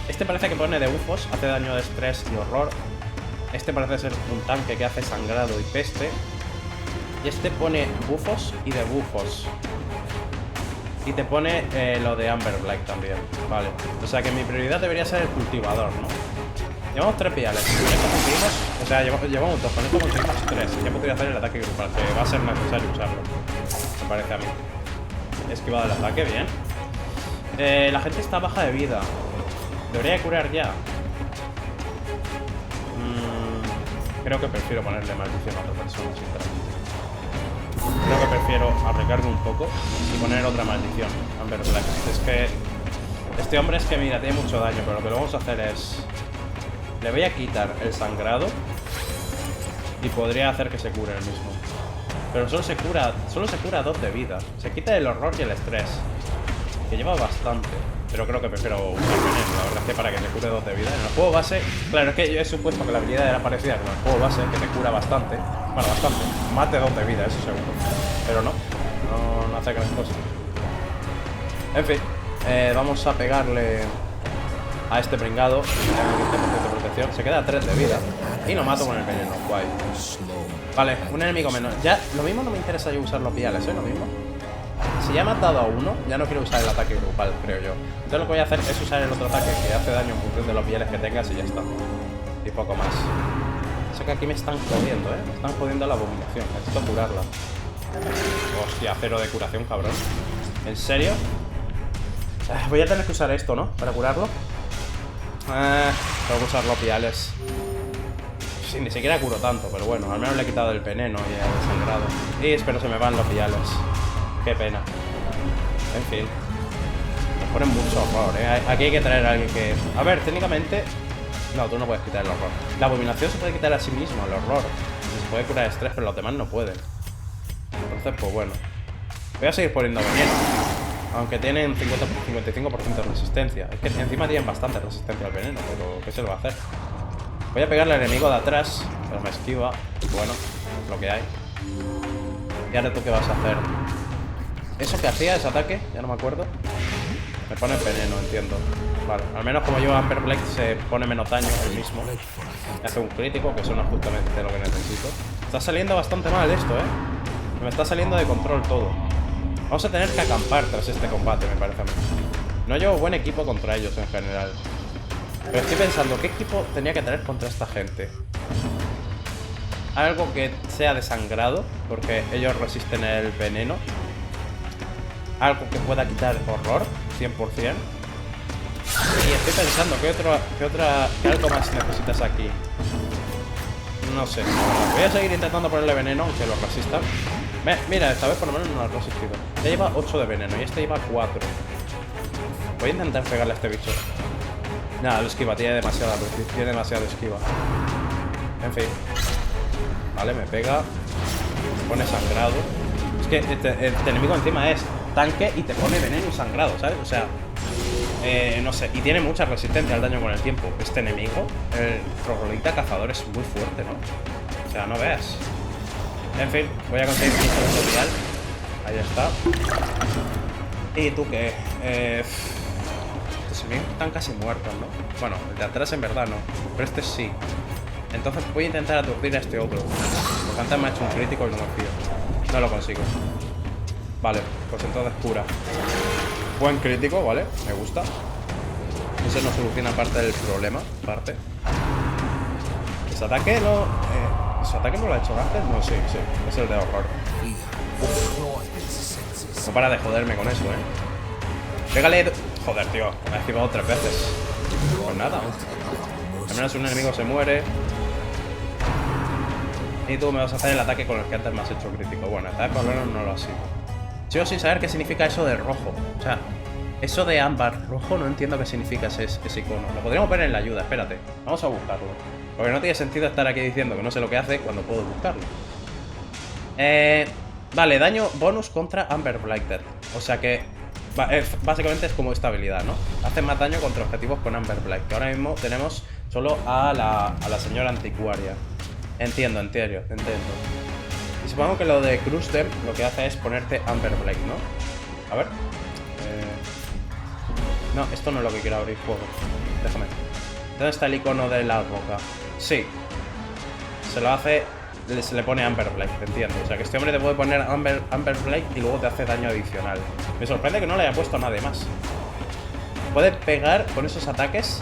Este parece que pone debuffos, hace daño de estrés y horror. Este parece ser un tanque que hace sangrado y peste. Y este pone buffos y debuffos. Y te pone lo de Amber Black también. Vale. O sea que mi prioridad debería ser el cultivador, ¿no? Llevamos 3 viales. Con esto conseguimos... O sea, llevamos 2. Con esto conseguimos 3. Ya podría hacer el ataque grupal, que va a ser necesario usarlo. Me parece a mí. Esquivado el ataque, bien. La gente está baja de vida. Debería curar ya. Creo que prefiero ponerle maldición a otra persona, sinceramente. Creo que prefiero arriesgarme un poco y poner otra maldición. Amber Black. Es que... Este hombre es que, mira, tiene mucho daño, pero lo que vamos a hacer es... Le voy a quitar el sangrado y podría hacer que se cure el mismo. Pero solo se cura 2 de vida. Se quita el horror y el estrés, que lleva bastante. Pero creo que prefiero usar veneno. La verdad es que para que se cure 2 de vida. En el juego base, claro, es que yo he supuesto que la habilidad era parecida con el juego base, que te cura bastante. Bueno, bastante. Más de 2 de vida, eso seguro. Pero no hace gran cosa. En fin, vamos a pegarle a este pringado. De protección. Se queda a 3 de vida. Y lo mato con el veneno. Guay. Vale, un enemigo menos. Ya, lo mismo no me interesa yo usar los viales, ¿eh? Lo mismo. Si ya he matado a uno, ya no quiero usar el ataque grupal, creo yo. Entonces lo que voy a hacer es usar el otro ataque que hace daño en función de los viales que tengas y ya está. Y poco más. Sé que aquí me están jodiendo, ¿eh? Me están jodiendo la abominación. Necesito curarla. Hostia, 0 de curación, cabrón. ¿En serio? Voy a tener que usar esto, ¿no? Para curarlo. Tengo que usar los viales. Sí, ni siquiera curo tanto, pero bueno, al menos le he quitado el veneno y el sangrado. Y espero se me van los viales. Qué pena. En fin. Me ponen mucho horror, ¿eh? Aquí hay que traer a alguien que... A ver, técnicamente... No, tú no puedes quitar el horror. La abominación se puede quitar a sí mismo, el horror. Se puede curar estrés, pero los demás no pueden. Entonces, pues bueno. Voy a seguir poniendo veneno. Aunque tienen 55% de resistencia. Es que encima tienen bastante resistencia al veneno, pero ¿qué se lo va a hacer? Voy a pegarle al enemigo de atrás, pero me esquiva. Bueno, lo que hay. ¿Y ahora tú qué vas a hacer? ¿Eso que hacía, ese ataque? Ya no me acuerdo. Me pone veneno, entiendo. Vale, al menos como yo Amber Black se pone menos daño el mismo. Me hace un crítico, que eso no es justamente lo que necesito. Está saliendo bastante mal esto, ¿eh? Me está saliendo de control todo. Vamos a tener que acampar tras este combate, me parece a mí. No llevo buen equipo contra ellos en general. Pero estoy pensando, ¿qué equipo tenía que tener contra esta gente? Algo que sea desangrado, porque ellos resisten el veneno. Algo que pueda quitar horror, 100%. Y estoy pensando, ¿qué algo más necesitas aquí? No sé. Voy a seguir intentando ponerle veneno, aunque lo resistan. Mira, esta vez por lo menos no lo ha resistido. Ya lleva 8 de veneno y este lleva 4. Voy a intentar pegarle a este bicho. Nada, lo esquiva, tiene demasiada esquiva. En fin. Vale, me pega. Me pone sangrado. Es que este enemigo encima es tanque y te pone veneno y sangrado, ¿sabes? O sea, no sé. Y tiene mucha resistencia al daño con el tiempo. Este enemigo, el troglodita cazador, es muy fuerte, ¿no? O sea, no veas. En fin, voy a conseguir un segundo vial. Ahí está. ¿Y tú qué? Estos están casi muertos, ¿no? Bueno, el de atrás en verdad no, pero este sí. Entonces voy a intentar aturdir a este otro, porque antes me ha hecho un crítico y no me fío. No lo consigo. Vale, pues entonces cura. Buen crítico, ¿vale? Me gusta. Eso no soluciona parte del problema. Ese ataque no... ¿Ese ataque no lo ha hecho antes? No, sí. Es el de horror. No para de joderme con eso, Pégale... Joder, tío. Me ha esquivado 3 veces. Pues nada. Al menos un enemigo se muere. Y tú me vas a hacer el ataque con el que antes me has hecho crítico. Bueno, esta vez por lo menos no lo ha sido. Sigo sin saber qué significa eso de rojo. O sea, Eso de ámbar rojo no entiendo qué significa ese icono. Lo podríamos ver en la ayuda, espérate. Vamos a buscarlo. Porque no tiene sentido estar aquí diciendo que no sé lo que hace cuando puedo buscarlo. Vale, daño bonus contra Amber Blighter. O sea que básicamente es como esta habilidad, ¿no? Hace más daño contra objetivos con Amber Blight. Que ahora mismo tenemos solo a la señora anticuaria. Entiendo. Y supongo que lo de Crush Them lo que hace es ponerte Amber Blight, ¿no? A ver. No, esto no es lo que quiero abrir juego. Déjame. ¿Dónde está el icono de la roca? Sí. Se lo hace... Se le pone Amber Blight, entiendo. O sea que este hombre te puede poner Amber Blight y luego te hace daño adicional. Me sorprende que no le haya puesto nada más. Puede pegar con esos ataques.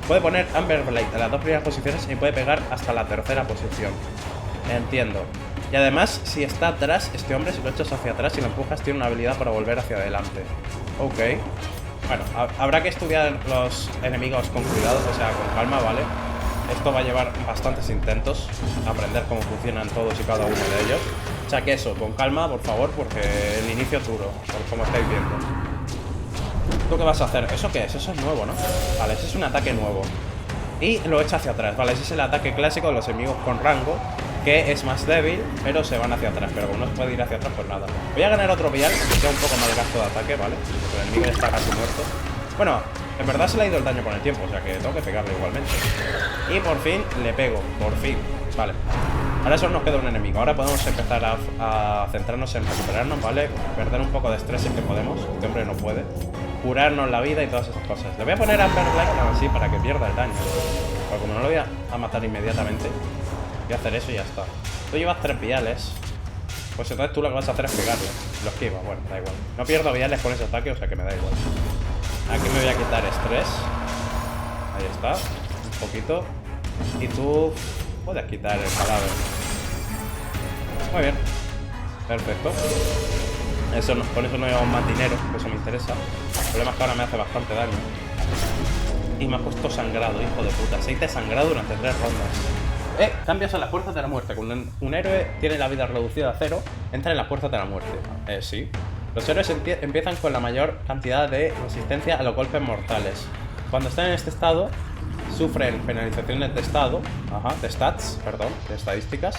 Puede poner Amber Blight en las dos primeras posiciones y puede pegar hasta la tercera posición. Entiendo. Y además, si está atrás, este hombre, si lo echas hacia atrás y lo empujas, tiene una habilidad para volver hacia adelante. Ok. Bueno, habrá que estudiar los enemigos con cuidado, o sea, con calma, ¿vale? Esto va a llevar bastantes intentos, aprender cómo funcionan todos y cada uno de ellos. O sea que eso, con calma, por favor, porque el inicio es duro, como estáis viendo. ¿Tú qué vas a hacer? ¿Eso qué es? Eso es nuevo, ¿no? Vale, ese es un ataque nuevo. Y lo echa hacia atrás, ¿vale? Ese es el ataque clásico de los enemigos con rango, que es más débil, pero se van hacia atrás. Pero como no se puede ir hacia atrás, pues nada. Voy a ganar otro vial, que sea un poco más de gasto de ataque, ¿vale? Porque el enemigo está casi muerto. Bueno, en verdad se le ha ido el daño con el tiempo, o sea que tengo que pegarle igualmente. Y por fin le pego, por fin. Vale. Ahora solo nos queda un enemigo. Ahora podemos empezar a centrarnos en recuperarnos, ¿vale? Perder un poco de estrés si que podemos. Este hombre no puede. Curarnos la vida y todas esas cosas. Le voy a poner a Amber Blight así para que pierda el daño. Porque como no lo voy a matar inmediatamente, voy a hacer eso y ya está. Tú llevas 3 viales. Pues entonces tú lo que vas a hacer es pegarle. Lo esquiva, bueno, da igual. No pierdo viales con ese ataque, o sea que me da igual. Aquí me voy a quitar estrés. Ahí está. Un poquito. Y tú puedes quitar el cadáver. Muy bien. Perfecto. Eso no, con eso no llevamos más dinero, que eso me interesa. El problema es que ahora me hace bastante daño. Y me ha puesto sangrado, hijo de puta. 6 de sangrado durante 3 rondas. Cambias a las fuerzas de la muerte. Cuando un héroe tiene la vida reducida a 0, entra en las fuerzas de la muerte. Sí. Los héroes empiezan con la mayor cantidad de resistencia a los golpes mortales. Cuando están en este estado, sufren penalizaciones de estado, de stats, perdón, de estadísticas.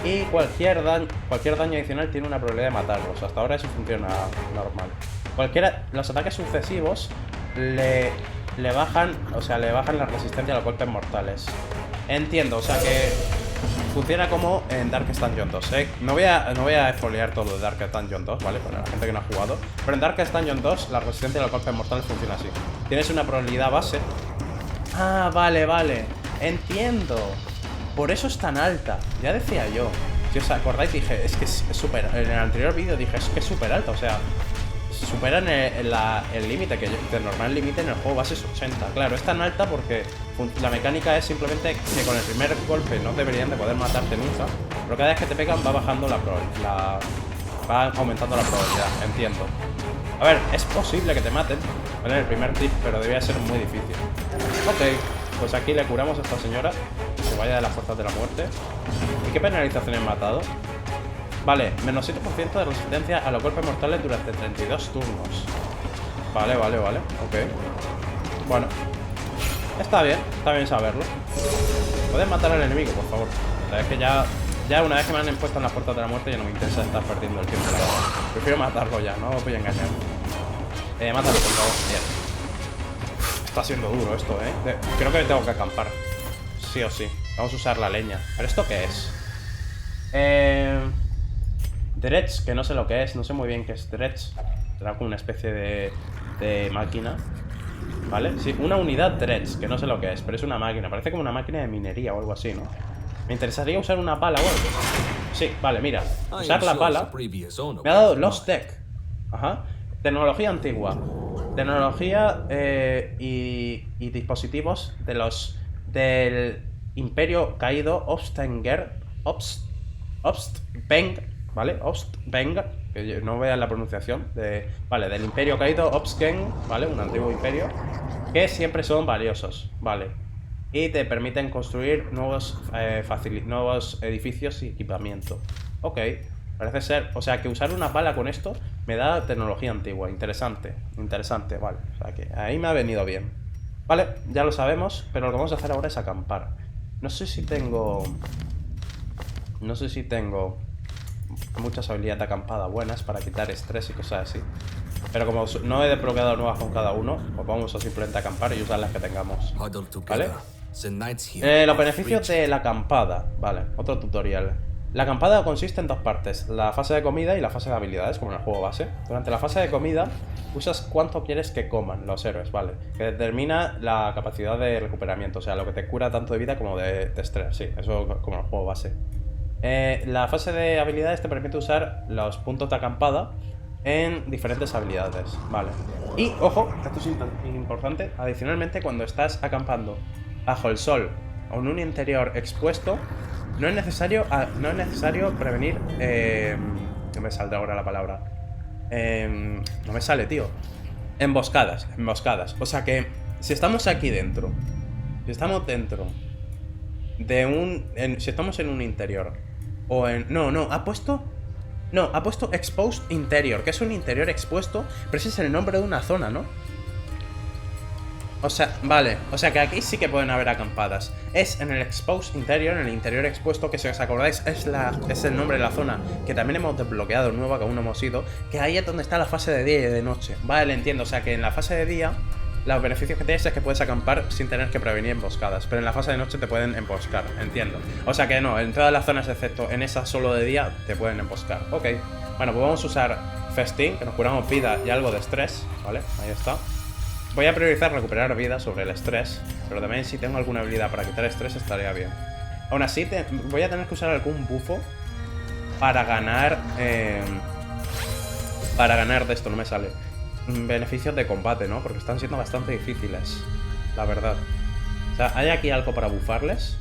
Y cualquier daño adicional tiene una probabilidad de matarlos. Hasta ahora eso funciona normal. Los ataques sucesivos le bajan, la resistencia a los golpes mortales. Entiendo, o sea que funciona como en Darkest Dungeon 2, ¿eh? No voy a exfoliar todo lo de Darkest Dungeon 2, ¿vale? Para la gente que no ha jugado. Pero en Darkest Dungeon 2 la resistencia a los golpes mortales funciona así. Tienes una probabilidad base. Ah, vale. Entiendo. Por eso es tan alta. Ya decía yo. Si os acordáis dije, es que es súper... En el anterior vídeo dije, es que es súper alta, o sea... Superan el límite, que de normal límite en el juego base es 80. Claro, es tan alta porque la mecánica es simplemente que con el primer golpe no deberían de poder matarte nunca, pero cada vez que te pegan va bajando va aumentando la probabilidad, entiendo. A ver, es posible que te maten, ¿vale? El primer tip, pero debía ser muy difícil. Ok, pues aquí le curamos a esta señora, que se vaya de las fuerzas de la muerte. ¿Y qué penalización he matado? Vale, menos 7% de resistencia a los golpes mortales durante 32 turnos. Vale, ok. Bueno, está bien saberlo. Puedes matar al enemigo, por favor. O sea, es que ya una vez que me han puesto en las puertas de la muerte ya no me interesa estar perdiendo el tiempo. Prefiero matarlo ya, no os voy a engañar. Mátalo, por favor. Bien. Está siendo duro esto, ¿eh? Creo que tengo que acampar. Sí o sí. Vamos a usar la leña. ¿Pero esto qué es? Dredge, que no sé lo que es, no sé muy bien qué es Dredge. Será como una especie de máquina. ¿Vale? Sí, una unidad Dredge, que no sé lo que es, pero es una máquina. Parece como una máquina de minería o algo así, ¿no? Me interesaría usar una pala o algo. Sí, vale, mira. Usar la pala. Me ha dado Lost Tech. Tecnología antigua. Tecnología y dispositivos del Imperio Caído Ostvenger. ¿Vale? Ostbeng, que no vean la pronunciación, vale, del Imperio Caído, Obsken, ¿vale? Un antiguo imperio, que siempre son valiosos, ¿vale? Y te permiten construir nuevos edificios y equipamiento. Ok, parece ser, o sea que usar una pala con esto Me da tecnología antigua. Interesante. Interesante, vale. O sea que ahí me ha venido bien. Vale, ya lo sabemos, pero lo que vamos a hacer ahora es acampar. No sé si tengo... No sé si tengo muchas habilidades de acampada buenas para quitar estrés y cosas así. Pero como no he desbloqueado nuevas con cada uno, pues vamos a simplemente acampar y usar las que tengamos. ¿Vale? Los beneficios de la acampada. Vale, otro tutorial. La acampada consiste en dos partes, la fase de comida y la fase de habilidades, como en el juego base. Durante la fase de comida, usas cuánto quieres que coman los héroes, ¿vale? Que determina la capacidad de recuperamiento, o sea, lo que te cura tanto de vida como de estrés, sí, eso como en el juego base. La fase de habilidades te permite usar los puntos de acampada en diferentes habilidades, ¿vale? Y, ojo, esto es importante, adicionalmente, cuando estás acampando bajo el sol o en un interior expuesto, no es necesario prevenir... no me saldrá ahora la palabra. No me sale, tío. Emboscadas. O sea que, si estamos aquí dentro, si estamos dentro de un... si estamos en un interior, o en... No, ha puesto Exposed Interior, que es un interior expuesto, pero ese es el nombre de una zona, ¿no? O sea, vale, o sea que aquí sí que pueden haber acampadas. Es en el Exposed Interior, en el interior expuesto, que si os acordáis es el nombre de la zona que también hemos desbloqueado nueva, que aún no hemos ido, que ahí es donde está la fase de día y de noche. Vale, entiendo, o sea que en la fase de día los beneficios que tienes es que puedes acampar sin tener que prevenir emboscadas, pero en la fase de noche te pueden emboscar, entiendo. O sea que no, en todas las zonas excepto en esa solo de día te pueden emboscar. Ok, bueno, pues vamos a usar Festín, que nos curamos vida y algo de estrés, ¿vale? Ahí está. Voy a priorizar recuperar vida sobre el estrés, pero también si tengo alguna habilidad para quitar estrés estaría bien. Aún así, voy a tener que usar algún bufo para ganar... para ganar de esto, no me sale. Beneficios de combate, ¿no? Porque están siendo bastante difíciles, la verdad. O sea, ¿hay aquí algo para bufarles?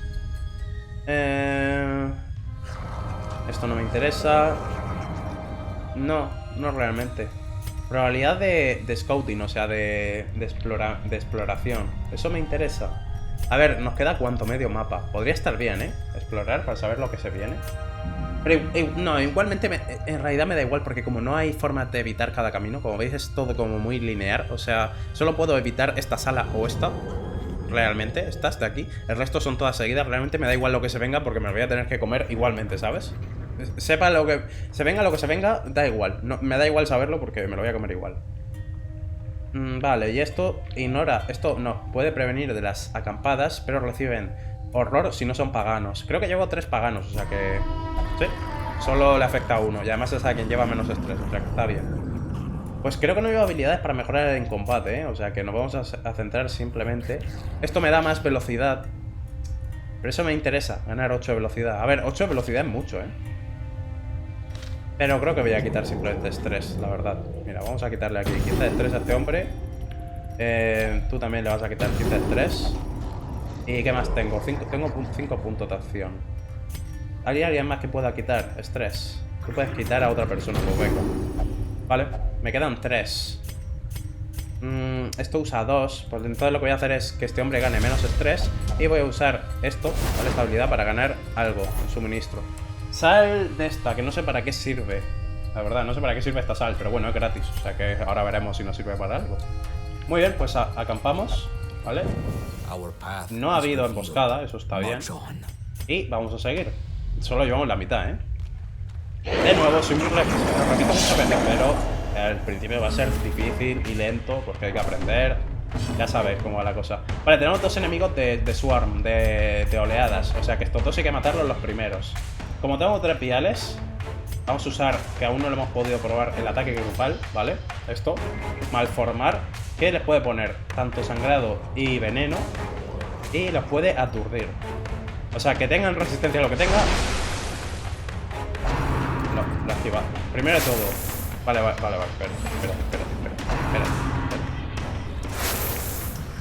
Esto no me interesa. No realmente. Probabilidad de scouting, o sea, de exploración. Eso me interesa. A ver, nos queda cuánto, medio mapa. Podría estar bien, ¿eh? Explorar para saber lo que se viene. Pero no, igualmente en realidad me da igual, porque como no hay forma de evitar cada camino, como veis es todo como muy lineal. O sea, solo puedo evitar esta sala o esta. Realmente, estas de aquí. El resto son todas seguidas. Realmente me da igual lo que se venga, porque me lo voy a tener que comer igualmente, ¿sabes? Sepa lo que... Se venga lo que se venga, da igual. No, me da igual saberlo porque me lo voy a comer igual. Vale, y esto ignora... Esto no, puede prevenir de las acampadas, pero reciben horror si no son paganos. Creo que llevo 3 paganos, o sea que... Sí, solo le afecta a uno. Y además es a quien lleva menos estrés, o sea que está bien. Pues creo que no llevo habilidades para mejorar en combate, ¿eh? O sea que nos vamos a centrar simplemente... Esto me da más velocidad. Pero eso me interesa, ganar 8 de velocidad. A ver, 8 de velocidad es mucho, ¿eh? Pero creo que voy a quitar simplemente estrés, la verdad. Mira, vamos a quitarle aquí 15 de estrés a este hombre. Tú también le vas a quitar 15 de estrés. ¿Y qué más tengo? Tengo 5 puntos de acción. ¿Hay alguien más que pueda quitar estrés? Tú puedes quitar a otra persona, pues venga. Vale, me quedan 3. Esto usa 2. Pues entonces lo que voy a hacer es que este hombre gane menos estrés. Y voy a usar esto, ¿vale? Esta habilidad para ganar algo, un suministro. Sal de esta, que no sé para qué sirve. La verdad, no sé para qué sirve esta sal, pero bueno, es gratis. O sea que ahora veremos si nos sirve para algo. Muy bien, pues acampamos, ¿vale? No ha habido emboscada, eso está bien. Y vamos a seguir. Solo llevamos la mitad, ¿eh? De nuevo, soy muy repito muchas veces, pero al principio va a ser difícil y lento porque hay que aprender. Ya sabéis cómo va la cosa. Vale, tenemos 2 enemigos de Swarm, de oleadas. O sea que estos 2 hay que matarlos los primeros. Como tengo 3 viales, vamos a usar, que aún no lo hemos podido probar, el ataque grupal, ¿vale? Esto, malformar, que les puede poner tanto sangrado y veneno, y los puede aturdir. O sea, que tengan resistencia a lo que tenga. No, lo activa. Primero de todo. Vale,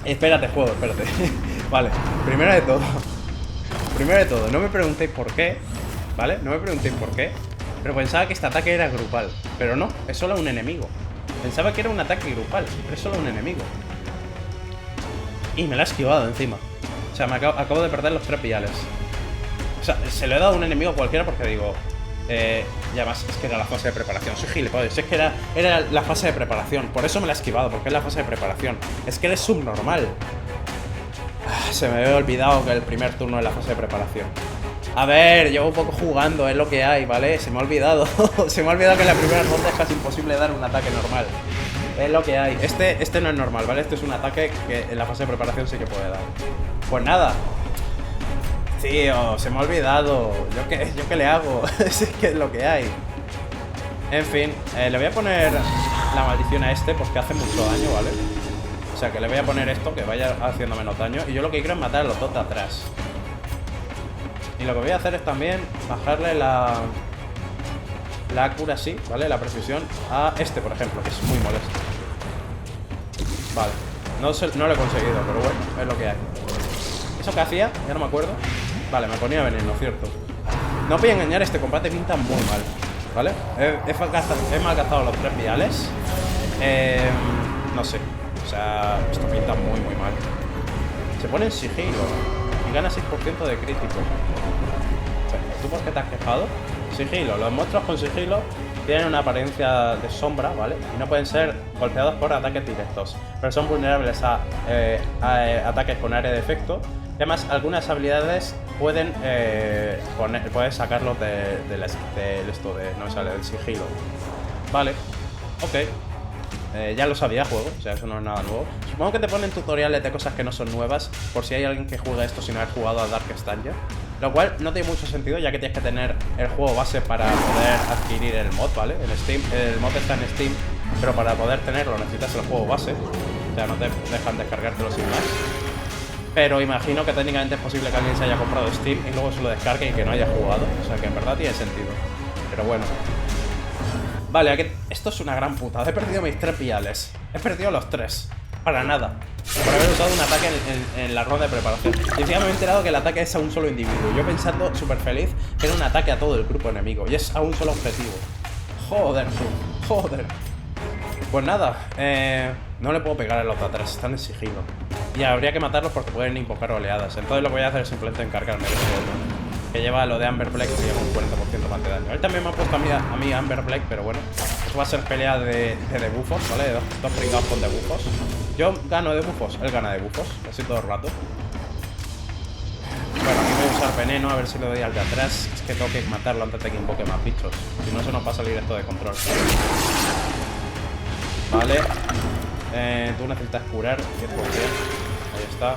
espérate, juego, espérate. Vale, primero de todo, no me preguntéis por qué, ¿vale? No me preguntéis por qué, pero pensaba que este ataque era grupal. Pero no, es solo un enemigo. Pensaba que era un ataque grupal, pero es solo un enemigo. Y me la ha esquivado encima. O sea, acabo de perder los 3 viales. O sea, se lo he dado a un enemigo cualquiera porque digo... Y además es que era la fase de preparación. Soy gilipollas, es que era la fase de preparación. Por eso me la he esquivado, porque es la fase de preparación. Es que eres subnormal. Se me había olvidado que el primer turno es la fase de preparación. A ver, llevo un poco jugando, es lo que hay, ¿vale? Se me ha olvidado. Se me ha olvidado que en la primera ronda es casi imposible dar un ataque normal. Es lo que hay. Este no es normal, ¿vale? Este es un ataque que en la fase de preparación sí que puede dar. Pues nada. Tío, se me ha olvidado. ¿Yo qué le hago? Es que es lo que hay. En fin, le voy a poner la maldición a este porque hace mucho daño, ¿vale? O sea que le voy a poner esto, que vaya haciendo menos daño. Y yo lo que quiero es matar a los dos de atrás. Y lo que voy a hacer es también bajarle la accuracy, ¿vale? La precisión a este, por ejemplo, que es muy molesto. Vale, no lo he conseguido, pero bueno, es lo que hay. ¿Eso qué hacía? Ya no me acuerdo. Vale, me ponía veneno, cierto. No os voy a engañar, este combate pinta muy mal, ¿vale? He malgastado los 3 viales. No sé. O sea, esto pinta muy, muy mal. Se pone en sigilo y gana 6% de crítico. ¿Tú por qué te has quejado? Sigilo. Los monstruos con sigilo tienen una apariencia de sombra, ¿vale? Y no pueden ser golpeados por ataques directos, pero son vulnerables a ataques con área de efecto. Y además, algunas habilidades pueden puedes sacarlos del sigilo. Vale, ok. Ya lo sabía, juego, o sea, eso no es nada nuevo. Supongo que te ponen tutoriales de cosas que no son nuevas, por si hay alguien que juega esto sin haber jugado a Darkest Dungeon. Lo cual no tiene mucho sentido, ya que tienes que tener el juego base para poder adquirir el mod, ¿vale? En Steam, el mod está en Steam, pero para poder tenerlo necesitas el juego base. O sea, no te dejan descargártelo sin más. Pero imagino que técnicamente es posible que alguien se haya comprado Steam y luego se lo descargue y que no haya jugado. O sea, que en verdad tiene sentido. Pero bueno. Vale, esto es una gran puta. He perdido mis 3 viales. He perdido los 3. Para nada. Por haber usado un ataque en la ronda de preparación. Y encima me he enterado que el ataque es a un solo individuo. Yo pensando súper feliz que era un ataque a todo el grupo enemigo. Y es a un solo objetivo. Joder, tú. Joder. Pues nada. No le puedo pegar a los de atrás. Están en sigilo. Y habría que matarlos porque pueden invocar oleadas. Entonces lo que voy a hacer es simplemente encargarme de eso. Que lleva lo de Amber Black, que lleva un 40% más de daño. Él también me ha puesto a mí Amber Black, pero bueno. Eso va a ser pelea de debuffos, ¿vale? De dos pringados con debuffos. Yo gano de debuffos, él gana de debuffos. Así todo el rato. Bueno, aquí voy a usar veneno, a ver si le doy al de atrás. Es que tengo que matarlo antes de que invoque más bichos. Si no, se nos va a salir esto de control. Vale. Tú necesitas curar 100%. Ahí está.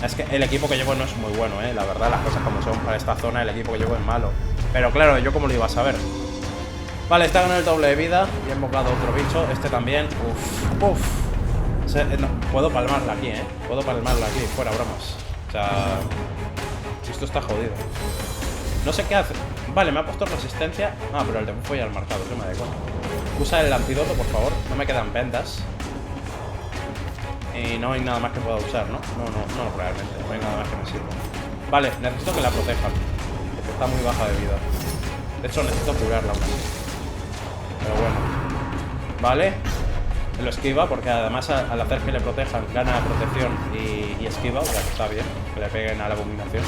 Es que el equipo que llevo no es muy bueno, la verdad, las cosas como son. Para esta zona el equipo que llevo es malo. Pero claro, yo como lo iba a saber. Vale, está ganando el doble de vida. Y he invocado otro bicho, este también. Uf. No, puedo palmarla aquí, puedo palmarla aquí, fuera bromas. O sea, esto está jodido. No sé qué hace. Vale, me ha puesto resistencia. Ah, pero el debuffo ya lo he marcado, eso me da igual. Usa el antídoto, por favor. No me quedan vendas. Y no hay nada más que pueda usar, ¿no? No, realmente. No hay nada más que me sirva. Vale, necesito que la protejan. Porque está muy baja de vida. De hecho, necesito curarla aún así. Pero bueno. Vale. Lo esquiva porque además al hacer que le protejan gana protección y esquiva. O sea que está bien. Que le peguen a la abominación.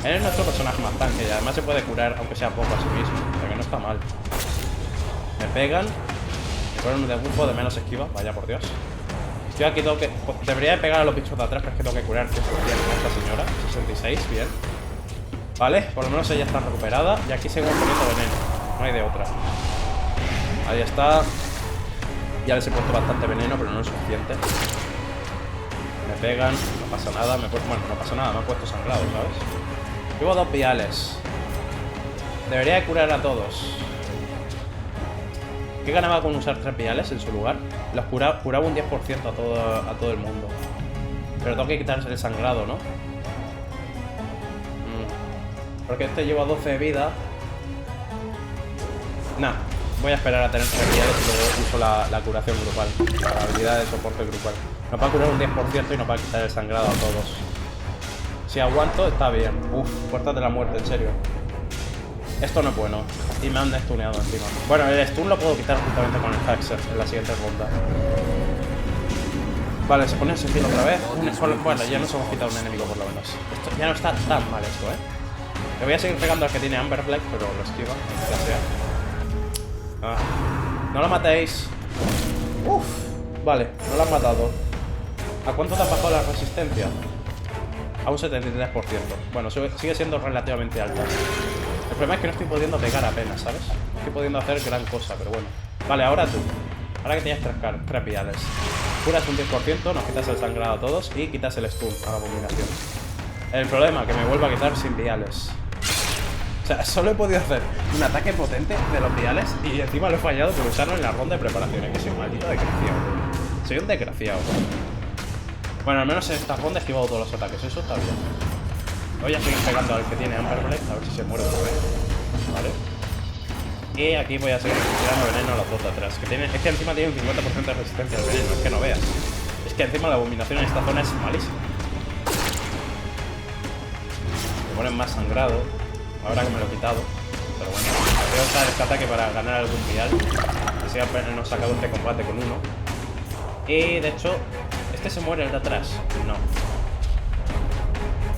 Él es nuestro personaje más tanque y además se puede curar aunque sea poco a sí mismo. O sea que no está mal. Me pegan. Me ponen un debuffo de menos esquiva. Vaya por Dios. Yo aquí tengo que... Debería de pegar a los bichos de atrás, pero es que tengo que curar 100% a esta señora. 66, bien. Vale, por lo menos ella está recuperada. Y aquí sigo poniendo veneno. No hay de otra. Ahí está. Ya les he puesto bastante veneno, pero no es suficiente. Me pegan, no pasa nada. Bueno, no pasa nada, me han puesto sangrado, ¿sabes? Llevo 2 viales. Debería de curar a todos. ¿Qué ganaba con usar 3 viales en su lugar? Los curaba un 10% a todo el mundo. Pero tengo que quitarse el sangrado, ¿no? Porque este lleva 12 de vida. Nah, voy a esperar a tener 3 viales y luego uso la curación grupal. La habilidad de soporte grupal. Nos va a curar un 10% y nos va a quitar el sangrado a todos. Si aguanto, está bien. Uf, puertas de la muerte, en serio. Esto no es bueno. Y me han stuneado encima. Bueno, el stun lo puedo quitar juntamente con el Haxer en la siguiente ronda. Vale, se pone el sigilo otra vez. Bueno, ya nos hemos quitado un enemigo por lo menos. Esto ya no está tan mal esto, Le voy a seguir pegando al que tiene Amber Black, pero lo esquiva, ya sea. No lo matéis. Uf, vale, no lo han matado. ¿A cuánto te ha bajado la resistencia? A un 73%. Bueno, sigue siendo relativamente alta. El problema es que no estoy pudiendo pegar apenas, ¿sabes? No estoy pudiendo hacer gran cosa, pero bueno. Vale, ahora tú. Ahora que tienes 3 viales. Curas un 10%, nos quitas el sangrado a todos y quitas el stun a la abominación. El problema, que me vuelvo a quitar sin viales. O sea, solo he podido hacer un ataque potente de los viales y encima lo he fallado por usarlo en la ronda de preparaciones. Que soy un maldito desgraciado. Soy un desgraciado. Bueno, al menos en esta ronda he esquivado todos los ataques. Eso está bien. Voy a seguir pegando al que tiene Amber Black, a ver si se muere otra vez. Vale. Y aquí voy a seguir tirando veneno a los dos de atrás. Es que encima tiene un 50% de resistencia al veneno, es que no veas. Es que encima la abominación en esta zona es malísima. Me ponen más sangrado, ahora que me lo he quitado. Pero bueno, voy a usar este ataque para ganar algún vial. Así apenas nos sacado este combate con uno. Y de hecho, ¿este se muere el de atrás? No.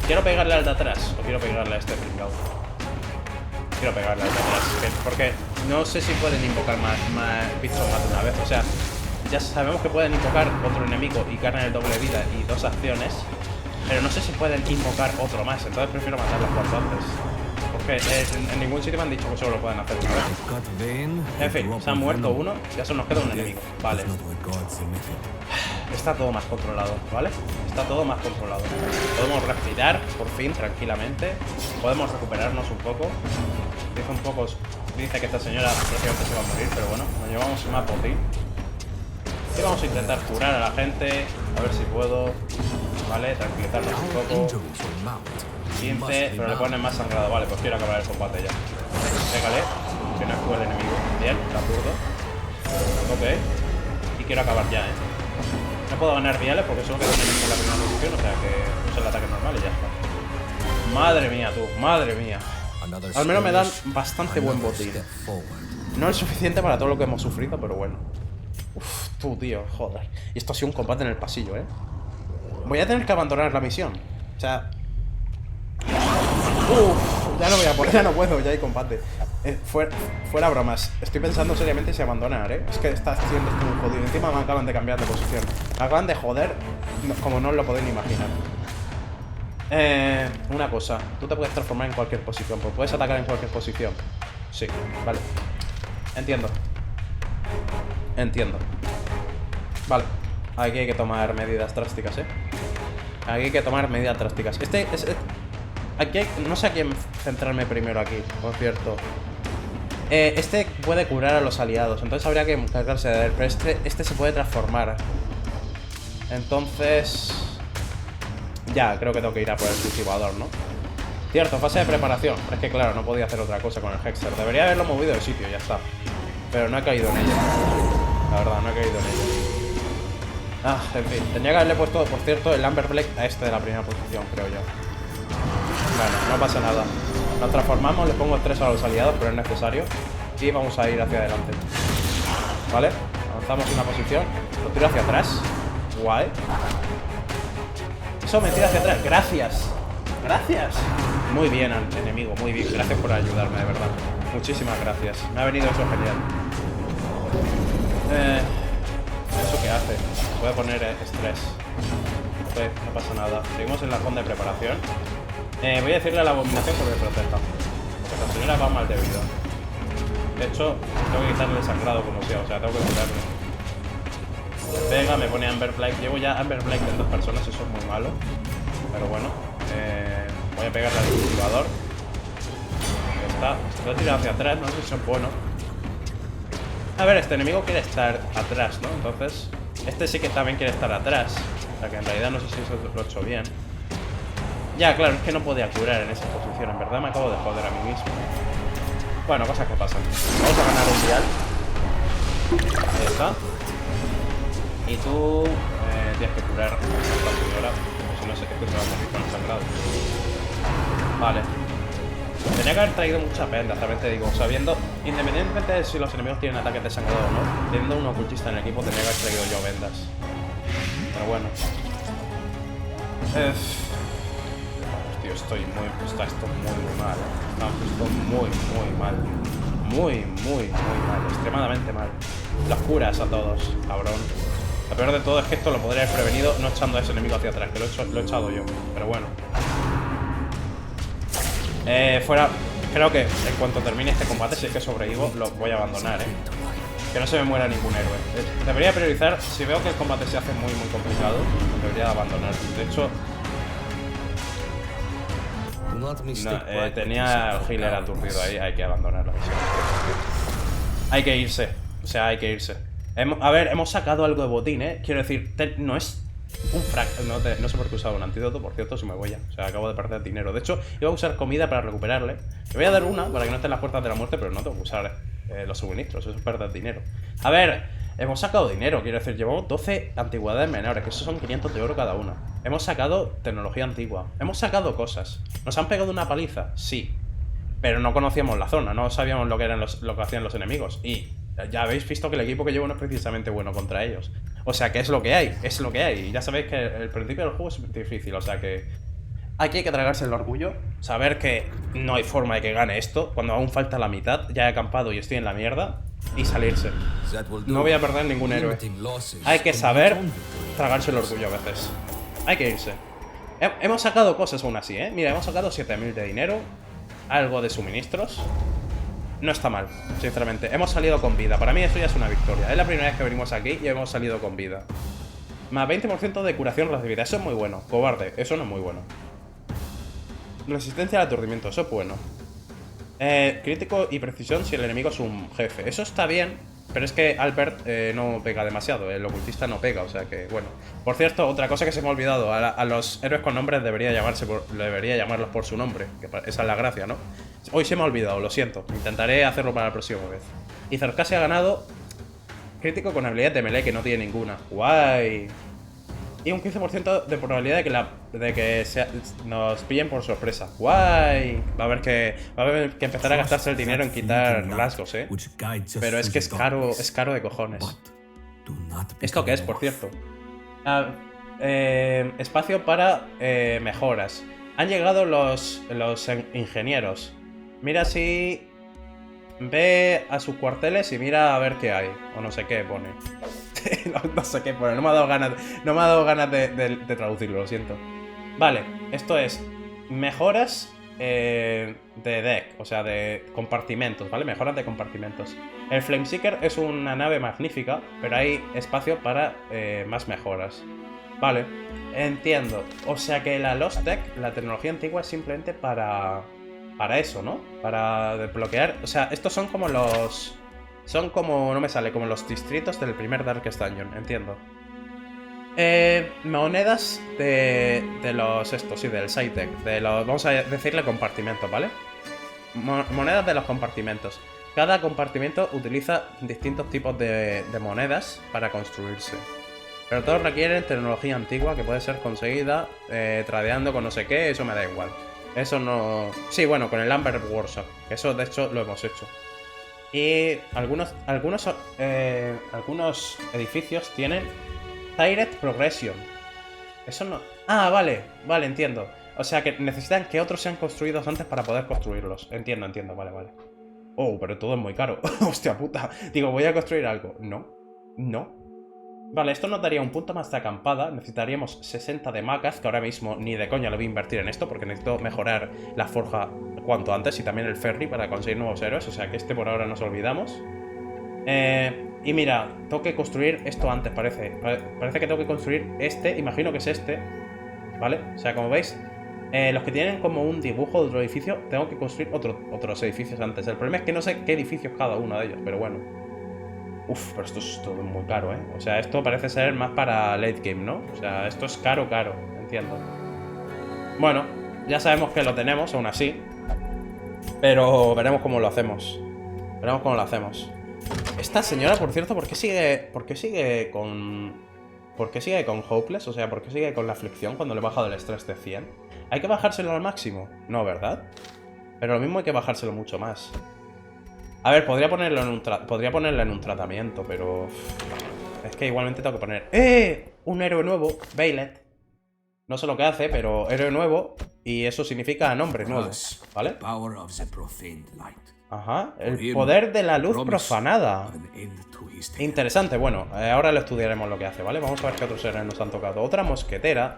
¿Quiero pegarle al de atrás o quiero pegarle a este pringao? Quiero pegarle al de atrás, porque no sé si pueden invocar más bichos más de una vez. O sea, ya sabemos que pueden invocar otro enemigo y cargan el doble vida y 2 acciones, pero no sé si pueden invocar otro más, entonces prefiero matarlos cuanto antes. Porque en ningún sitio me han dicho que solo lo pueden hacer una vez. En fin, se han muerto uno, ya solo nos queda un enemigo. Vale. Está todo más controlado, ¿vale? Está todo más controlado. Podemos respirar, por fin, tranquilamente. Podemos recuperarnos un poco. Dice que esta señora prácticamente se va a morir, pero bueno, nos llevamos más botín. Y vamos a intentar curar a la gente. A ver si puedo. Vale, tranquilizarnos un poco. 15, pero le ponen más sangrado. Vale, pues quiero acabar el combate ya. Pégale, que no actúe el enemigo. Bien, está zurdo. Ok. Y quiero acabar ya, No puedo ganar viales porque solo queda un enemigo en la primera posición, o sea que usa el ataque normal y ya está. Madre mía, tú, madre mía. Al menos me dan bastante buen botín. No es suficiente para todo lo que hemos sufrido, pero bueno. Uf, tú, tío, joder. Y esto ha sido un combate en el pasillo, Voy a tener que abandonar la misión. O sea... Uf, ya no voy a poder, ya no puedo, ya hay combate. Fuera bromas, estoy pensando seriamente si abandonar, Es que está siendo esto muy jodido. Encima me acaban de cambiar de posición. Me acaban de joder, como no os lo podéis ni imaginar. Una cosa, tú te puedes transformar en cualquier posición, pues puedes atacar en cualquier posición. Sí, vale. Entiendo. Vale, aquí hay que tomar medidas drásticas, Aquí hay que tomar medidas drásticas. Aquí no sé a quién centrarme primero aquí, por cierto. Este puede curar a los aliados, entonces habría que encargarse de él. Pero este se puede transformar. Entonces... Ya, creo que tengo que ir a por el cultivador, ¿no? Cierto, fase de preparación. Es que claro, no podía hacer otra cosa con el Hexer. Debería haberlo movido de sitio, ya está. Pero no he caído en ello. La verdad, no he caído en ello. En fin. Tendría que haberle puesto, por cierto, el Amber Black a este de la primera posición, creo yo. Bueno, no pasa nada. Nos transformamos, le pongo estrés a los aliados, pero es necesario. Y vamos a ir hacia adelante. ¿Vale? Avanzamos una posición. Lo tiro hacia atrás. Guay. Eso me tira hacia atrás. Gracias. Gracias. Muy bien, enemigo. Muy bien. Gracias por ayudarme, de verdad. Muchísimas gracias. Me ha venido eso genial. ¿Eso qué hace? Voy a poner estrés. Ok, no pasa nada. Seguimos en la ronda de preparación. Voy a decirle a la abominación que me proteja. Porque la señora va mal de vida. De hecho, tengo que quitarle el sangrado como sea. O sea, tengo que curarle. Venga, me pone Amber Black. Llevo ya Amber Black en 2 personas, eso es muy malo. Pero bueno, voy a pegarle al cultivador. Ya está. Lo he tirado hacia atrás, no sé si son buenos. A ver, este enemigo quiere estar atrás, ¿no? Entonces, este sí que también quiere estar atrás. O sea que en realidad no sé si eso lo he hecho bien. Ya, claro, es que no podía curar en esa posición. En verdad me acabo de joder a mí mismo. Bueno, cosas que pasan. Vamos a ganar un vial. Ahí está. Y tú tienes que curar a esta señora. Si no sé, es que se va a morir con el sangrado. Vale. Tenía que haber traído mucha penda, también te digo. Sabiendo, independientemente de si los enemigos tienen ataques de sangrado o no, teniendo un ocultista en el equipo, tenía que haber traído yo vendas. Pero bueno. tío, está esto muy mal, esto muy mal. Muy mal, extremadamente mal. Los curas a todos, cabrón. Lo peor de todo es que esto lo podría haber prevenido no echando a ese enemigo hacia atrás, que lo he echado yo. Pero bueno. Fuera... Creo que en cuanto termine este combate, si es que sobrevivo, lo voy a abandonar, Que no se me muera ningún héroe. Debería priorizar, si veo que el combate se hace muy complicado, debería abandonar. De hecho... No, tenía el healer aturdido ahí, hay que abandonar la misión. Hay que irse, o sea, hay que irse. A ver, hemos sacado algo de botín, Quiero decir, no es un frac... No sé por qué he usado un antídoto, por cierto, si me voy ya. O sea, acabo de perder dinero. De hecho, iba a usar comida para recuperarle. Le voy a dar una para que no esté en las puertas de la muerte, pero no tengo que usar los suministros, eso es perder dinero. A ver, hemos sacado dinero, quiero decir, llevamos 12 antigüedades menores, que eso son 500 de oro cada una. Hemos sacado tecnología antigua, hemos sacado cosas. ¿Nos han pegado una paliza? Sí. Pero no conocíamos la zona, no sabíamos lo que hacían los enemigos. Y ya habéis visto que el equipo que llevo no es precisamente bueno contra ellos. O sea que es lo que hay, es lo que hay. Y ya sabéis que el principio del juego es difícil, o sea que... Aquí hay que tragarse el orgullo, saber que no hay forma de que gane esto, cuando aún falta la mitad, ya he acampado y estoy en la mierda, y salirse. No voy a perder ningún héroe. Hay que saber tragarse el orgullo a veces. Hay que irse. Hemos sacado cosas aún así, Mira, hemos sacado 7000 de dinero, algo de suministros. No está mal, sinceramente. Hemos salido con vida. Para mí eso ya es una victoria. Es la primera vez que venimos aquí y hemos salido con vida. Más 20% de curación recibida. Eso es muy bueno. Cobarde, eso no es muy bueno. Resistencia al aturdimiento, eso es bueno. Crítico y precisión si el enemigo es un jefe. Eso está bien, pero es que Albert no pega demasiado. El ocultista no pega, o sea que, bueno. Por cierto, otra cosa que se me ha olvidado. A los héroes con nombres debería llamarlos por su nombre. Que esa es la gracia, ¿no? Hoy se me ha olvidado, lo siento. Intentaré hacerlo para la próxima vez. Y Zarkasi ha ganado crítico con habilidad de melee, que no tiene ninguna. Guay. Y un 15% de probabilidad de que nos pillen por sorpresa. ¡Guay! Va a haber que empezar a gastarse el dinero en quitar rasgos, Pero es que es caro de cojones. ¿Esto qué es, por cierto? Espacio para mejoras. Han llegado los ingenieros. Mira si... Ve a sus cuarteles y mira a ver qué hay. O no sé qué pone. no sé qué pone. No me ha dado ganas de traducirlo, lo siento. Vale, esto es mejoras de deck, o sea, de compartimentos, ¿vale? Mejoras de compartimentos. El Flameseeker es una nave magnífica, pero hay espacio para más mejoras. Vale, entiendo. O sea que la Lost Tech, la tecnología antigua, es simplemente para eso, ¿no? Para desbloquear... O sea, estos son como los... Son como... No me sale, como los distritos del primer Darkest Dungeon, entiendo. Monedas de los... Estos, sí, del side deck. De los... Vamos a decirle compartimentos, ¿vale? Monedas de los compartimentos. Cada compartimento utiliza distintos tipos de monedas para construirse. Pero todos requieren tecnología antigua que puede ser conseguida tradeando con no sé qué, eso me da igual. Eso no... Sí, bueno, con el Amber Workshop. Eso, de hecho, lo hemos hecho. Y algunos edificios tienen Tired Progression. Eso no... Ah, vale, entiendo. O sea, que necesitan que otros sean construidos antes para poder construirlos. Entiendo, vale. Oh, pero todo es muy caro. Hostia puta. Digo, voy a construir algo. No. Vale, esto nos daría un punto más de acampada. Necesitaríamos 60 de macas, que ahora mismo ni de coña lo voy a invertir en esto, porque necesito mejorar la forja cuanto antes y también el ferry para conseguir nuevos héroes. O sea que este por ahora nos olvidamos. Y mira, tengo que construir esto antes, parece. Parece que tengo que construir este, imagino que es este. ¿Vale? O sea, como veis, los que tienen como un dibujo de otro edificio, tengo que construir otros edificios antes. El problema es que no sé qué edificio es cada uno de ellos, pero bueno. Uf, pero esto es todo muy caro, O sea, esto parece ser más para late game, ¿no? O sea, esto es caro, entiendo. Bueno, ya sabemos que lo tenemos, aún así. Pero veremos cómo lo hacemos. Esta señora, por cierto, ¿por qué sigue con Hopeless? O sea, ¿por qué sigue con la aflicción cuando le he bajado el estrés de 100? ¿Hay que bajárselo al máximo? No, ¿verdad? Pero lo mismo hay que bajárselo mucho más. A ver, podría ponerla en un tratamiento, pero... Es que igualmente tengo que poner... ¡Un héroe nuevo! Bailet. No sé lo que hace, pero héroe nuevo. Y eso significa nombre nuevo, ¿vale? Ajá, el poder de la luz profanada. Interesante, bueno, ahora lo estudiaremos lo que hace, ¿vale? Vamos a ver qué otros héroes nos han tocado. Otra mosquetera.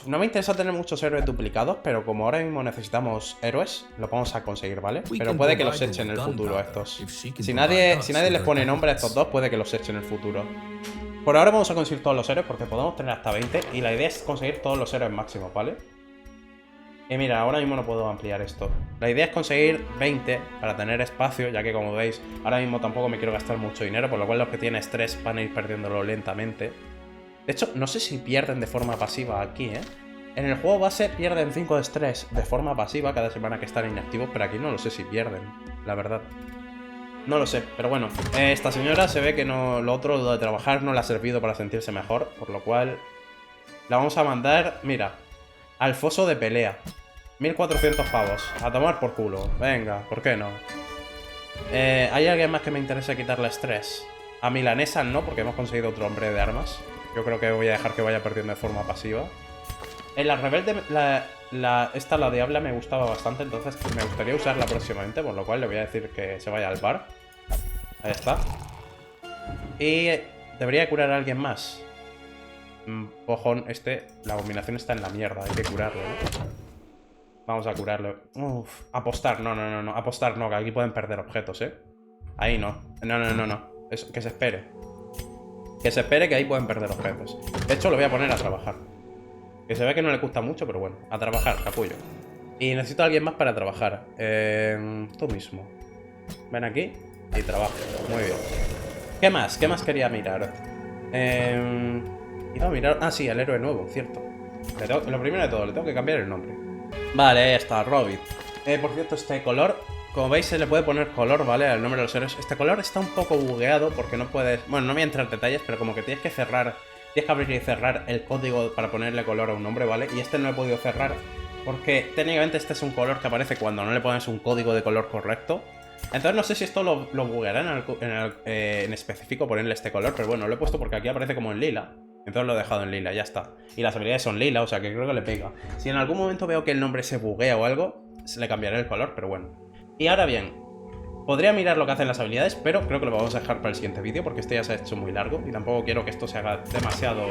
No me interesa tener muchos héroes duplicados, pero como ahora mismo necesitamos héroes, lo vamos a conseguir, ¿vale? Pero puede que los echen en el futuro estos. Si nadie les pone nombre a estos dos, puede que los echen en el futuro. Por ahora vamos a conseguir todos los héroes porque podemos tener hasta 20 y la idea es conseguir todos los héroes máximos, ¿vale? Y mira, ahora mismo no puedo ampliar esto. La idea es conseguir 20 para tener espacio, ya que como veis, ahora mismo tampoco me quiero gastar mucho dinero, por lo cual los que tienen estrés van a ir perdiéndolo lentamente. De hecho, no sé si pierden de forma pasiva aquí, ¿eh? En el juego base pierden 5 de estrés de forma pasiva cada semana que están inactivos, pero aquí no lo sé si pierden, la verdad. No lo sé, pero bueno, esta señora se ve que no, lo otro, lo de trabajar, no le ha servido para sentirse mejor, por lo cual la vamos a mandar, mira, al foso de pelea. 1400 pavos, a tomar por culo, venga, ¿por qué no? ¿Hay alguien más que me interese quitarle estrés? A Milanesa no, porque hemos conseguido otro hombre de armas. Yo creo que voy a dejar que vaya perdiendo de forma pasiva. En la rebelde, la diabla me gustaba bastante, entonces me gustaría usarla próximamente, por lo cual le voy a decir que se vaya al bar. Ahí está. Y debería curar a alguien más. Cojón, la abominación está en la mierda, hay que curarlo, ¿no? Vamos a curarlo. Uf, apostar, no, apostar no, que aquí pueden perder objetos, ¿eh? Ahí no. No. Que se espere. Que se espere que ahí pueden perder objetos. De hecho, lo voy a poner a trabajar. Que se ve que no le gusta mucho, pero bueno. A trabajar, capullo. Y necesito a alguien más para trabajar. Tú mismo. Ven aquí y trabaja. Muy bien. ¿Qué más? ¿Qué más quería mirar? Iba a mirar... Ah, sí, el héroe nuevo, cierto. Lo primero de todo, le tengo que cambiar el nombre. Vale, ahí está, Robin. Por cierto, este color... Como veis, se le puede poner color, ¿vale? Al nombre de los héroes. Este color está un poco bugueado porque no puedes... Bueno, no voy a entrar en detalles, pero como que tienes que cerrar... Tienes que abrir y cerrar el código para ponerle color a un nombre, ¿vale? Y este no lo he podido cerrar porque técnicamente este es un color que aparece cuando no le pones un código de color correcto. Entonces no sé si esto lo bugueará en específico ponerle este color, pero bueno, lo he puesto porque aquí aparece como en lila. Entonces lo he dejado en lila, ya está. Y las habilidades son lila, o sea que creo que le pega. Si en algún momento veo que el nombre se buguea o algo, se le cambiaré el color, pero bueno. Y ahora bien, podría mirar lo que hacen las habilidades, pero creo que lo vamos a dejar para el siguiente vídeo porque este ya se ha hecho muy largo y tampoco quiero que esto se haga demasiado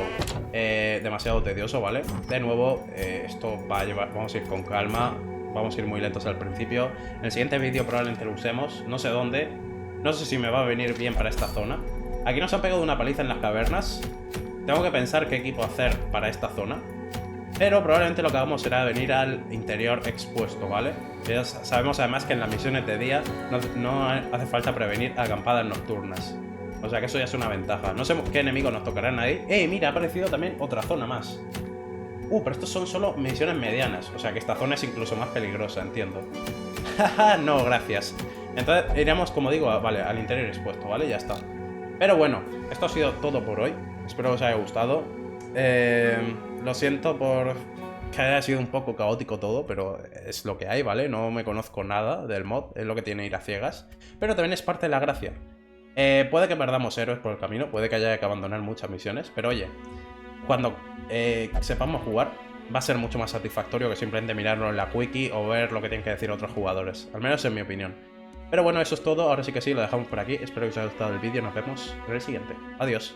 tedioso, ¿vale? De nuevo, esto va a llevar, vamos a ir con calma, vamos a ir muy lentos al principio. En el siguiente vídeo probablemente lo usemos, no sé dónde, no sé si me va a venir bien para esta zona. Aquí nos han pegado una paliza en las cavernas, tengo que pensar qué equipo hacer para esta zona. Pero probablemente lo que hagamos será venir al interior expuesto, ¿vale? Ya sabemos además que en las misiones de día no hace falta prevenir acampadas nocturnas. O sea que eso ya es una ventaja. No sé qué enemigos nos tocarán ahí. Mira, ha aparecido también otra zona más. Pero estos son solo misiones medianas. O sea que esta zona es incluso más peligrosa, entiendo. Haha, no, gracias. Entonces iremos, como digo, vale, al interior expuesto, ¿vale? Ya está. Pero bueno, esto ha sido todo por hoy. Espero que os haya gustado. Lo siento por que haya sido un poco caótico todo, pero es lo que hay, ¿vale? No me conozco nada del mod, es lo que tiene ir a ciegas. Pero también es parte de la gracia. Puede que perdamos héroes por el camino, puede que haya que abandonar muchas misiones, pero oye, cuando sepamos jugar, va a ser mucho más satisfactorio que simplemente mirarlo en la wiki o ver lo que tienen que decir otros jugadores, al menos en mi opinión. Pero bueno, eso es todo, ahora sí que sí, lo dejamos por aquí, espero que os haya gustado el vídeo, nos vemos en el siguiente. Adiós.